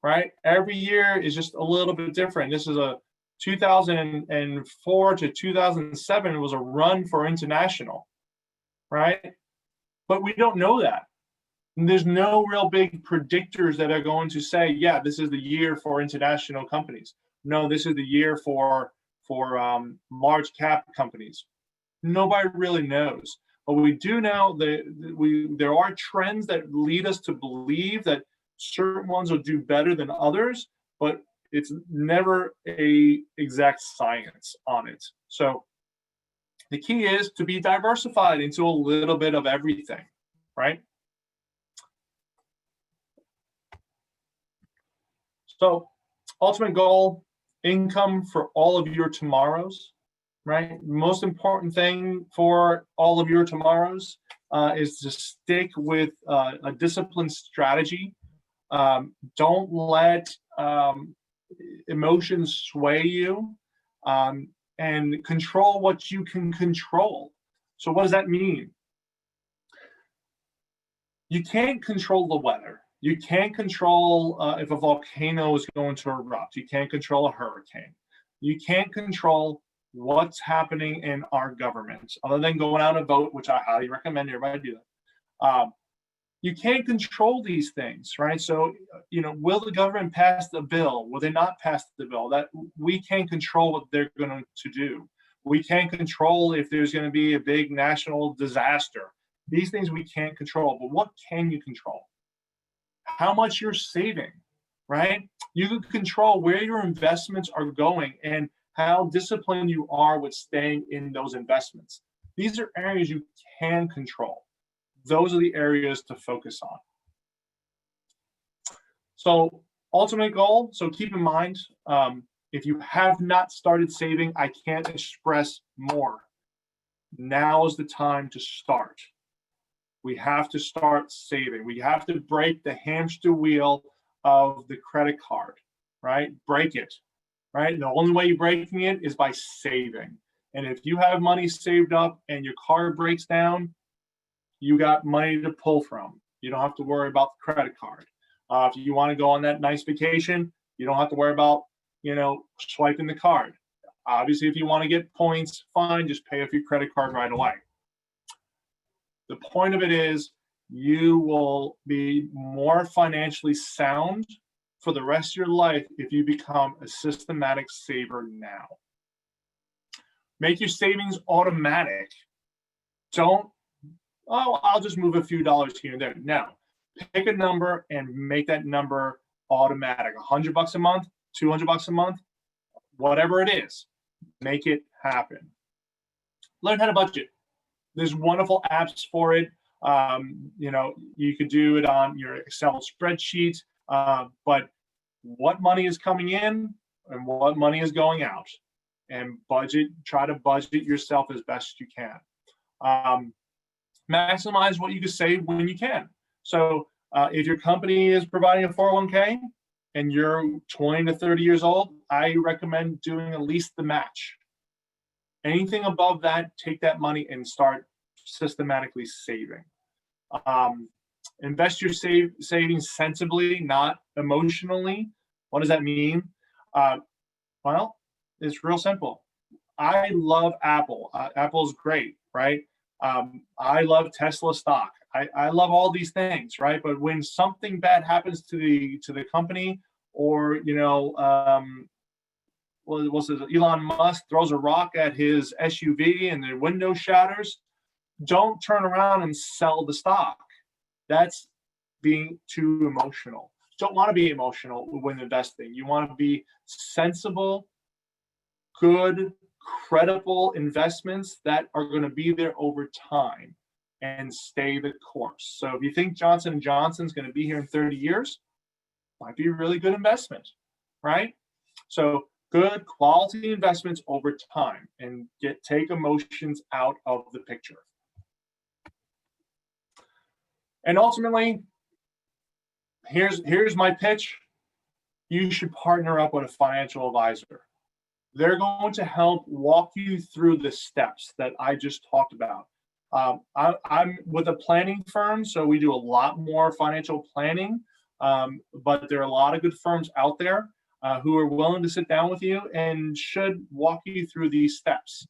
right? Every year is just a little bit different. This is a 2004 to 2007 was a run for international, right? But we don't know that. And there's no real big predictors that are going to say, yeah, this is the year for international companies. No, this is the year for large cap companies. Nobody really knows. But we do know that there are trends that lead us to believe that certain ones will do better than others, but it's never a exact science on it. So the key is to be diversified into a little bit of everything, right? So ultimate goal, income for all of your tomorrows, right? Most important thing for all of your tomorrows is to stick with a disciplined strategy. Don't let emotions sway you, and control what you can control. So what does that mean? You can't control the weather. You can't control if a volcano is going to erupt. You can't control a hurricane. You can't control what's happening in our government, other than going out and vote, which I highly recommend everybody do that. You can't control these things, right? So, will the government pass the bill? Will they not pass the bill? That we can't control what they're going to do. We can't control if there's going to be a big national disaster. These things we can't control, but what can you control? How much you're saving, right? You can control where your investments are going and how disciplined you are with staying in those investments. These are areas you can control. Those are the areas to focus on. So ultimate goal, so keep in mind, if you have not started saving, I can't express more. Now is the time to start. We have to start saving. We have to break the hamster wheel of the credit card, right? Break it, right? The only way you're breaking it is by saving. And if you have money saved up and your card breaks down, you got money to pull from. You don't have to worry about the credit card. If you want to go on that nice vacation, you don't have to worry about, swiping the card. Obviously, if you want to get points, fine, just pay off your credit card right away. The point of it is you will be more financially sound for the rest of your life if you become a systematic saver now. Make your savings automatic. Don't, I'll just move a few dollars here and there. No, pick a number and make that number automatic. $100 a month, $200 a month, whatever it is, make it happen. Learn how to budget. There's wonderful apps for it. You could do it on your Excel spreadsheet, but what money is coming in and what money is going out, and try to budget yourself as best you can. Maximize what you can save when you can. So if your company is providing a 401k and you're 20 to 30 years old, I recommend doing at least the match. Anything above that, take that money and start systematically saving. Invest your savings sensibly, not emotionally. What does that mean? Well, it's real simple. I love Apple. Apple's great, right? I love Tesla stock. I love all these things, right? But when something bad happens to the company, or Elon Musk throws a rock at his SUV and the window shatters, don't turn around and sell the stock. That's being too emotional. Don't want to be emotional when investing. You want to be sensible, good, credible investments that are going to be there over time and stay the course. So if you think Johnson & Johnson's going to be here in 30 years, might be a really good investment, right? So good quality investments over time, and take emotions out of the picture. And ultimately, here's my pitch. You should partner up with a financial advisor. They're going to help walk you through the steps that I just talked about. I'm with a planning firm, so we do a lot more financial planning. But there are a lot of good firms out there who are willing to sit down with you and should walk you through these steps.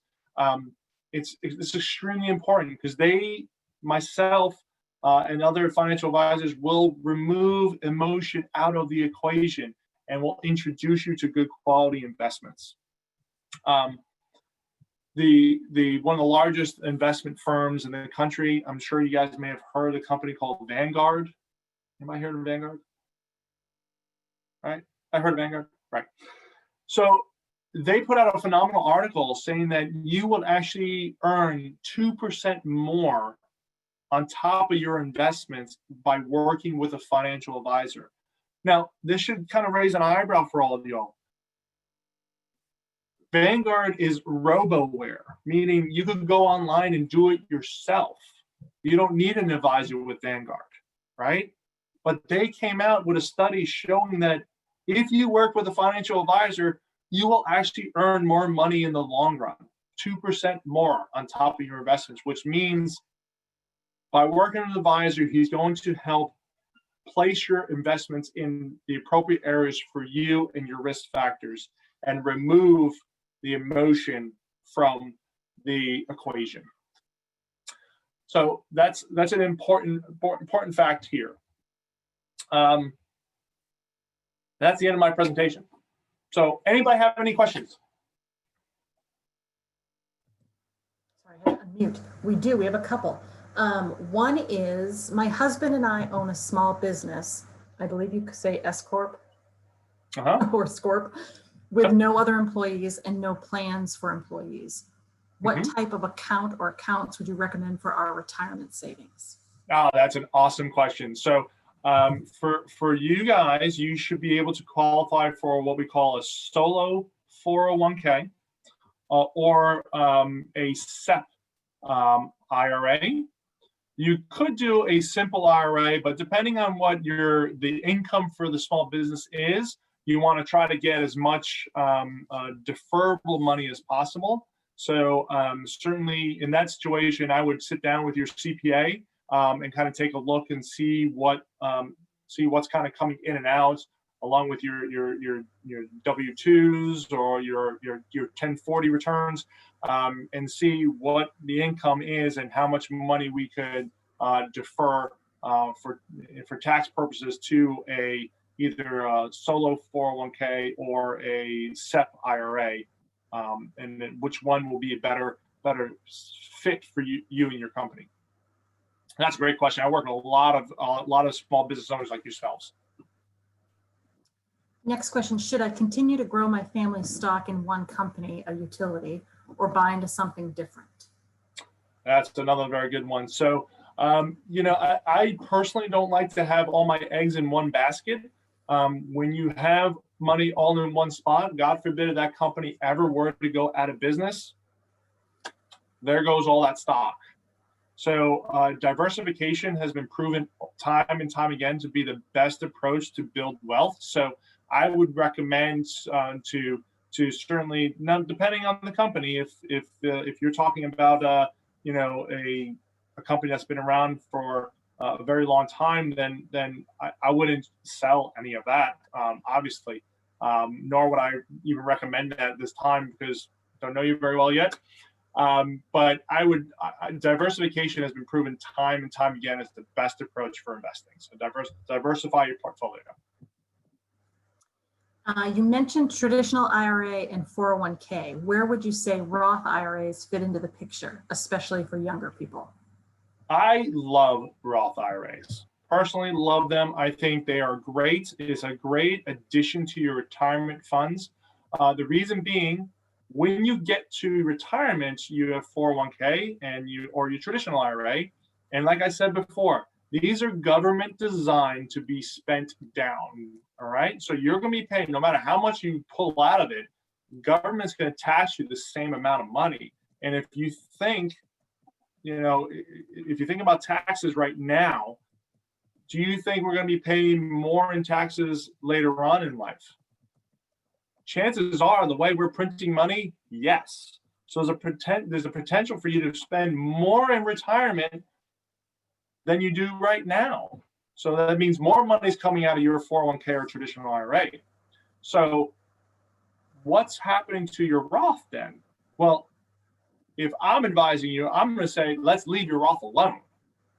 It's extremely important because myself, and other financial advisors will remove emotion out of the equation and will introduce you to good quality investments. One of the largest investment firms in the country, I'm sure you guys may have heard of a company called Vanguard. Anybody heard of Vanguard? Right? I heard of Vanguard. Right. So they put out a phenomenal article saying that you will actually earn 2% more on top of your investments by working with a financial advisor. Now, this should kind of raise an eyebrow for all of y'all. Vanguard is robo-ware, meaning you can go online and do it yourself. You don't need an advisor with Vanguard, right? But they came out with a study showing that if you work with a financial advisor, you will actually earn more money in the long run, 2% more on top of your investments, which means by working with an advisor, he's going to help place your investments in the appropriate areas for you and your risk factors and remove the emotion from the equation. So that's an important fact here. That's the end of my presentation. So anybody have any questions? Sorry, I had to unmute. We do. We have a couple. One is, my husband and I own a small business. I believe you could say S Corp or Scorp, with no other employees and no plans for employees. What type of account or accounts would you recommend for our retirement savings? Oh, that's an awesome question. So for you guys, you should be able to qualify for what we call a solo 401k or a SEP IRA. You could do a simple IRA, but depending on what the income for the small business is, you want to try to get as much deferrable money as possible. So certainly in that situation, I would sit down with your CPA and kind of take a look and see what's kind of coming in and out, along with your W-2s or your 1040 returns, and see what the income is and how much money we could defer for tax purposes to either a solo 401k or a SEP IRA, and then which one will be a better fit for you and your company. That's a great question. I work with a lot of small business owners like yourselves. Next question, should I continue to grow my family stock in one company, a utility, or buy into something different? That's another very good one. So, I personally don't like to have all my eggs in one basket. When you have money all in one spot, God forbid if that company ever were to go out of business, there goes all that stock. So diversification has been proven time and time again to be the best approach to build wealth. So I would recommend to certainly, now depending on the company, if you're talking about a company that's been around for a very long time, then I wouldn't sell any of that, obviously, nor would I even recommend that at this time because I don't know you very well yet. But diversification has been proven time and time again as the best approach for investing. So diversify your portfolio. You mentioned traditional IRA and 401k. Where would you say Roth IRAs fit into the picture, especially for younger people? I love Roth IRAs. Personally love them. I think they are great. It's a great addition to your retirement funds. The reason being, when you get to retirement, you have 401k or your traditional IRA. And like I said before, these are government designed to be spent down. All right. So you're going to be paying, no matter how much you pull out of it, government's going to tax you the same amount of money. And if you think, if you think about taxes right now, do you think we're going to be paying more in taxes later on in life? Chances are, the way we're printing money, yes. So there's a potential for you to spend more in retirement than you do right now. So that means more money is coming out of your 401k or traditional IRA. So what's happening to your Roth then? Well, if I'm advising you, I'm going to say, let's leave your Roth alone,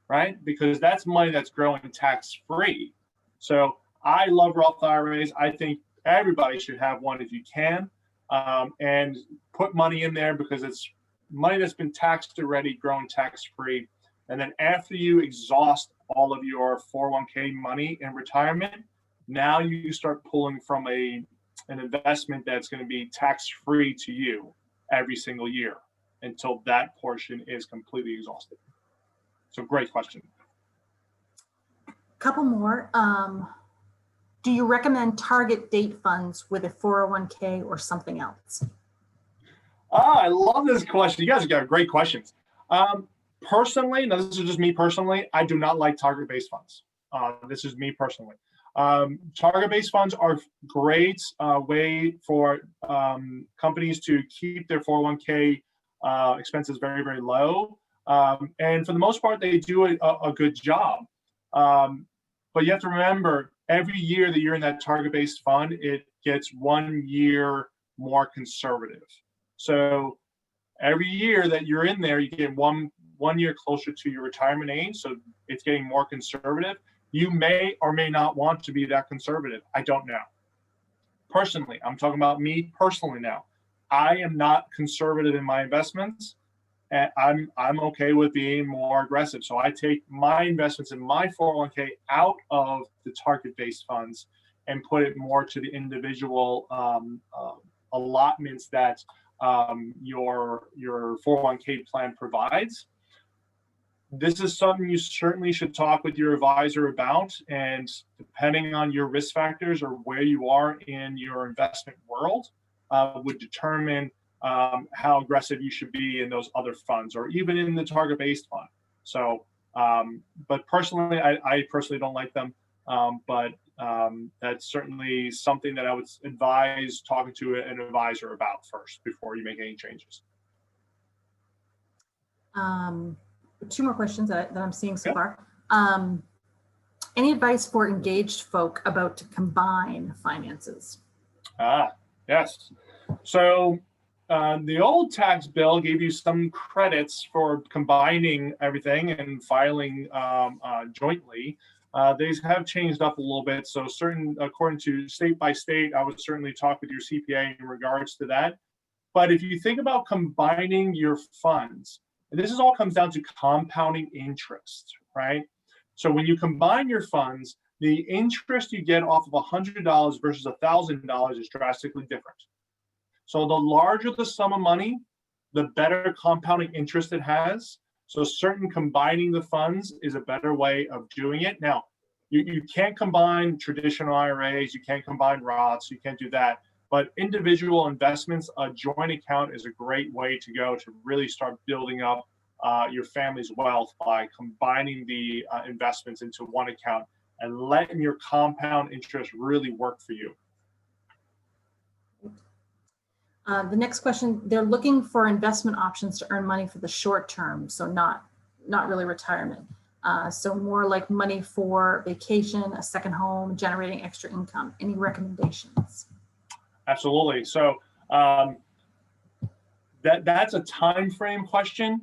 right? Because that's money that's growing tax-free. So I love Roth IRAs. I think everybody should have one if you can, and put money in there because it's money that's been taxed already, growing tax-free. And then after you exhaust all of your 401k money in retirement, now you start pulling from an investment that's going to be tax-free to you every single year until that portion is completely exhausted. So great question. Couple more. Do you recommend target date funds with a 401k or something else? I love this question. You guys have got great questions. Personally, now this is just me personally, I do not like target-based funds. This is me personally. Target-based funds are great way for companies to keep their 401k expenses very, very low. And for the most part, they do a good job. But you have to remember, every year that you're in that target-based fund, it gets 1 year more conservative. So every year that you're in there, you get one year closer to your retirement age. So it's getting more conservative. You may or may not want to be that conservative. I don't know. Personally, I'm talking about me personally now. I am not conservative in my investments, and I'm okay with being more aggressive. So I take my investments in my 401k out of the target-based funds and put it more to the individual allotments that your 401k plan provides. This is something you certainly should talk with your advisor about, and depending on your risk factors or where you are in your investment world, would determine how aggressive you should be in those other funds or even in the target-based fund. So, but personally, I personally don't like them, but that's certainly something that I would advise talking to an advisor about first before you make any changes. Two more questions that I'm seeing so far. Any advice for engaged folk about to combine finances? Yes. So the old tax bill gave you some credits for combining everything and filing jointly. These have changed up a little bit. So according to state by state, I would certainly talk with your CPA in regards to that. But if you think about combining your funds, this is all comes down to compounding interest, right? So when you combine your funds, the interest you get off of $100 versus $1,000 is drastically different. So the larger the sum of money, the better compounding interest it has. So certain combining the funds is a better way of doing it. Now, you can't combine traditional IRAs, you can't combine Roths, you can't do that. But individual investments, a joint account is a great way to go to really start building up your family's wealth by combining the investments into one account and letting your compound interest really work for you. The next question, they're looking for investment options to earn money for the short term, so not really retirement. So more like money for vacation, a second home, generating extra income. Any recommendations? Absolutely. So that's a time frame question.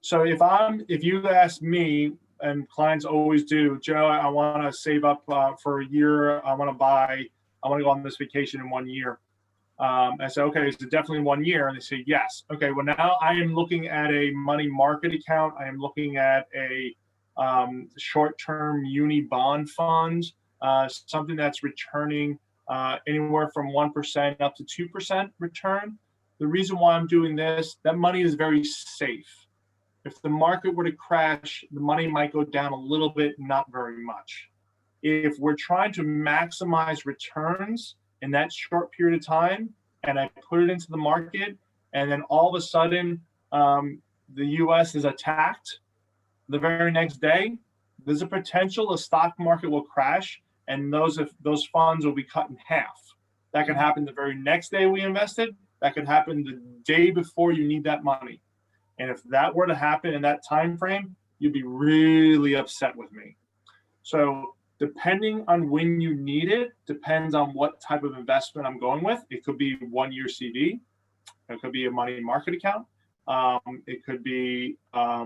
So if you ask me, and clients always do, Joe, I want to save up for a year. I want to go on this vacation in 1 year. I say, okay, is it definitely 1 year? And they say, yes. Okay, well, now I am looking at a money market account. I am looking at a short-term uni bond fund, something that's returning anywhere from 1% up to 2% return. The reason why I'm doing this, that money is very safe. If the market were to crash, the money might go down a little bit, not very much. If we're trying to maximize returns in that short period of time, and I put it into the market, and then all of a sudden the US is attacked the very next day, there's a potential the stock market will crash and those funds will be cut in half. That could happen the very next day we invested. That could happen the day before you need that money. And if that were to happen in that time frame, you'd be really upset with me. So depending on when you need it, depends on what type of investment I'm going with. It could be 1-year CD. It could be a money market account. It could be a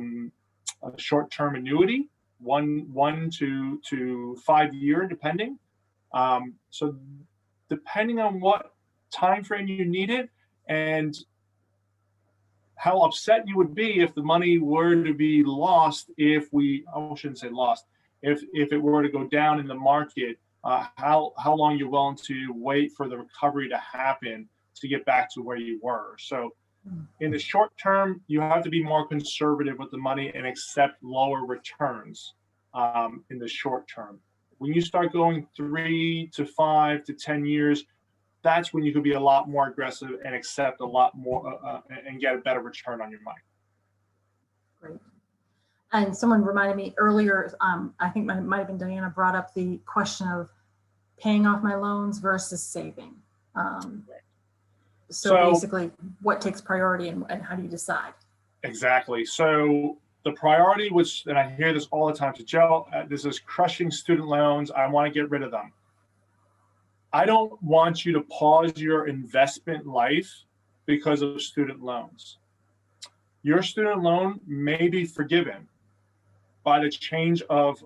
short-term annuity, one to 5 year, depending. So depending on what time frame you need it and how upset you would be if the money were to be lost, I shouldn't say lost, if it were to go down in the market, how long you're willing to wait for the recovery to happen to get back to where you were. So in the short term, you have to be more conservative with the money and accept lower returns in the short term. When you start going 3 to 5 to 10 years, that's when you can be a lot more aggressive and accept a lot more and get a better return on your money. Great. And someone reminded me earlier, I think it might have been Diana, brought up the question of paying off my loans versus saving. So basically, what takes priority and how do you decide? Exactly. So the priority, and I hear this all the time, so Joe, this is crushing student loans. I want to get rid of them. I don't want you to pause your investment life because of student loans. Your student loan may be forgiven by the change of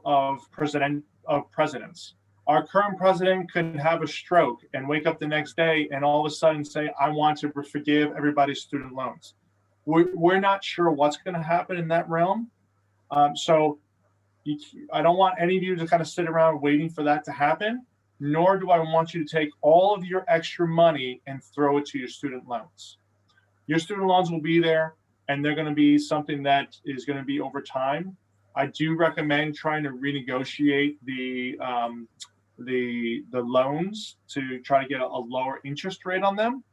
presidents. Our current president could have a stroke and wake up the next day and all of a sudden say, I want to forgive everybody's student loans. We're not sure what's going to happen in that realm. So I don't want any of you to kind of sit around waiting for that to happen, nor do I want you to take all of your extra money and throw it to your student loans. Your student loans will be there, and they're going to be something that is going to be over time. I do recommend trying to renegotiate the loans to try to get a lower interest rate on them,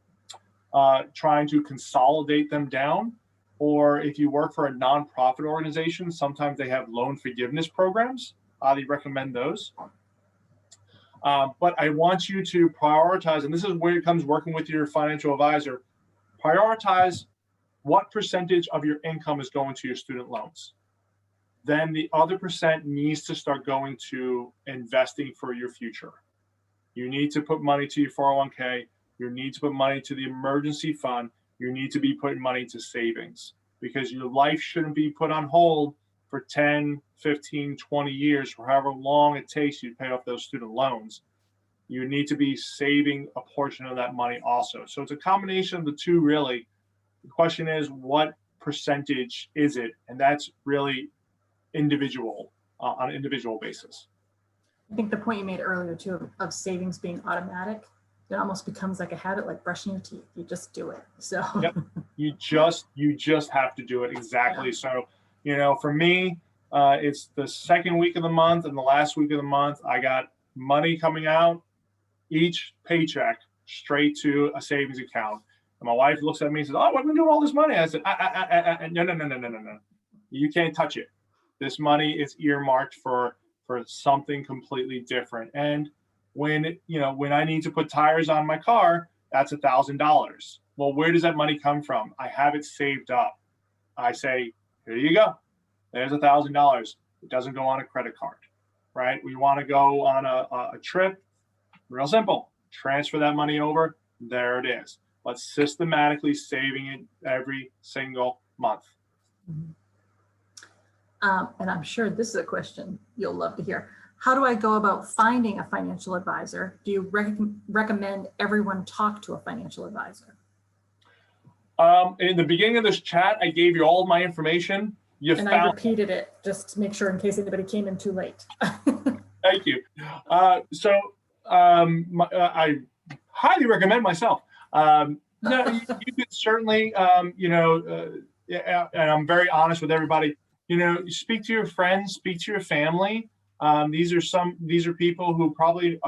trying to consolidate them down. Or if you work for a nonprofit organization, sometimes they have loan forgiveness programs. Highly recommend those. But I want you to prioritize, and this is where it comes working with your financial advisor, prioritize what percentage of your income is going to your student loans. Then the other percent needs to start going to investing for your future. You need to put money to your 401k. You need to put money to the emergency fund. You need to be putting money to savings, because your life shouldn't be put on hold for 10, 15, 20 years, for however long it takes you to pay off those student loans. You need to be saving a portion of that money also. So it's a combination of the two, really. The question is, what percentage is it? And that's really individual, on an individual basis. I think the point you made earlier too of savings being automatic, it almost becomes like a habit, like brushing your teeth. You just do it. So yep. you just have to do it. Exactly. Yeah. So, for me, it's the second week of the month and the last week of the month. I got money coming out, each paycheck straight to a savings account. And my wife looks at me and says, "Oh, what are we doing with all this money?" I said, No. You can't touch it. This money is earmarked for something completely different. And when I need to put tires on my car, that's $1,000. Well, where does that money come from? I have it saved up. I say, here you go. There's $1,000. It doesn't go on a credit card, right? We want to go on a trip. Real simple. Transfer that money over. There it is. But systematically saving it every single month. Mm-hmm. And I'm sure this is a question you'll love to hear. How do I go about finding a financial advisor? Do you recommend everyone talk to a financial advisor? In the beginning of this chat, I gave you all my information. I repeated it just to make sure in case anybody came in too late. Thank you. I highly recommend myself. No, you could certainly, and I'm very honest with everybody. Speak to your friends, speak to your family. These are people who probably,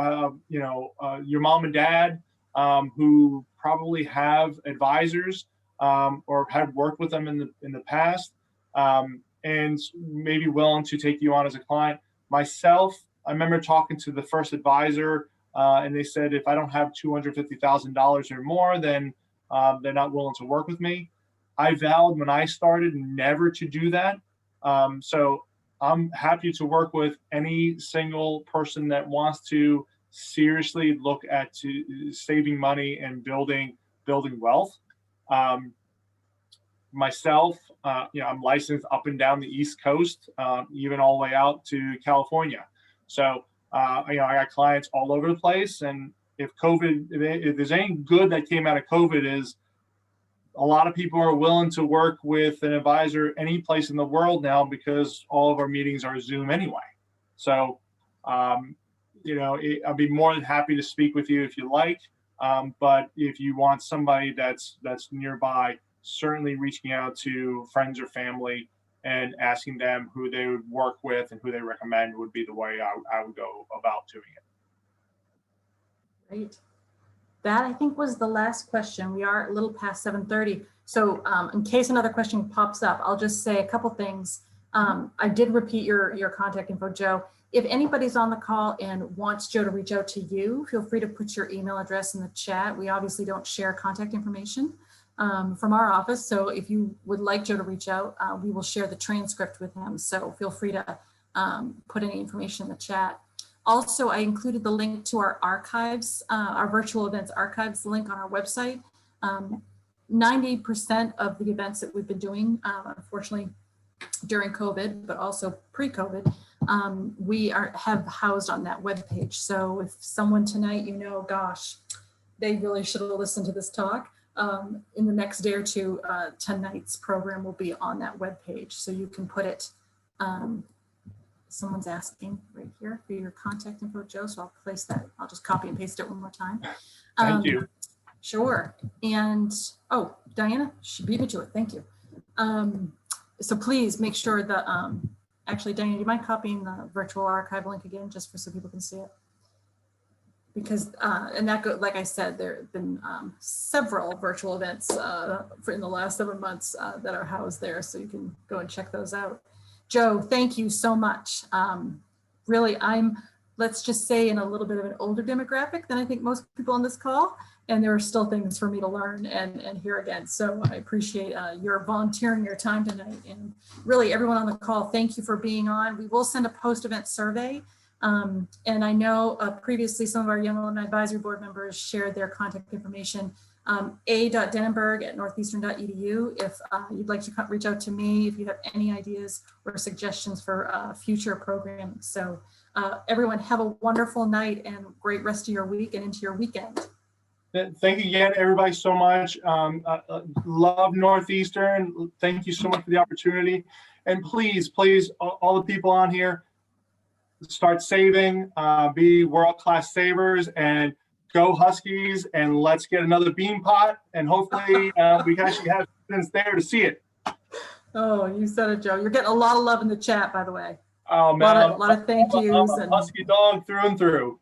your mom and dad, who probably have advisors or have worked with them in the past, and maybe willing to take you on as a client. Myself, I remember talking to the first advisor, and they said if I don't have $250,000 or more, then they're not willing to work with me. I vowed when I started never to do that. So I'm happy to work with any single person that wants to seriously look at saving money and building wealth. Myself, I'm licensed up and down the East Coast, even all the way out to California. So, I got clients all over the place. And if there's any good that came out of COVID, is a lot of people are willing to work with an advisor any place in the world now, because all of our meetings are Zoom anyway. So, I'll be more than happy to speak with you if you like. But if you want somebody that's nearby, certainly reaching out to friends or family and asking them who they would work with and who they recommend would be the way I would go about doing it. Great. That, I think, was the last question. We are a little past 7:30. So in case another question pops up, I'll just say a couple things. I did repeat your contact info, Joe. If anybody's on the call and wants Joe to reach out to you, feel free to put your email address in the chat. We obviously don't share contact information from our office. So if you would like Joe to reach out, we will share the transcript with him. So feel free to put any information in the chat. Also, I included the link to our archives, our virtual events archives link on our website. 90% of the events that we've been doing, unfortunately, during COVID, but also pre-COVID, we have housed on that webpage. So if someone tonight, gosh, they really should have listened to this talk, in the next day or two, tonight's program will be on that webpage. So you can put it, someone's asking right here for your contact info, Joe. So I'll place that. I'll just copy and paste it one more time. Thank you. Sure. And, oh, Diana, she beat me to it. Thank you. So please make sure that, actually, Diana, do you mind copying the virtual archive link again, just so people can see it? Because, and that, like I said, there have been several virtual events in the last 7 months that are housed there. So you can go and check those out. Joe, thank you so much. Really, let's just say, in a little bit of an older demographic than I think most people on this call. And there are still things for me to learn and hear again. So I appreciate your volunteering your time tonight. And really, everyone on the call, thank you for being on. We will send a post-event survey. And I know previously some of our Young Alumni Advisory Board members shared their contact information, a.denenberg@northeastern.edu. If you'd like to reach out to me, if you have any ideas or suggestions for future programming. So everyone, have a wonderful night and great rest of your week and into your weekend. Thank you again, everybody, so much. Love Northeastern. Thank you so much for the opportunity. And please, all the people on here, start saving, be world-class savers, and go Huskies, and let's get another bean pot. And hopefully we can actually have students there to see it. Oh, you said it, Joe. You're getting a lot of love in the chat, by the way. Oh, man. A lot of thank yous. I'm a Husky dog through and through.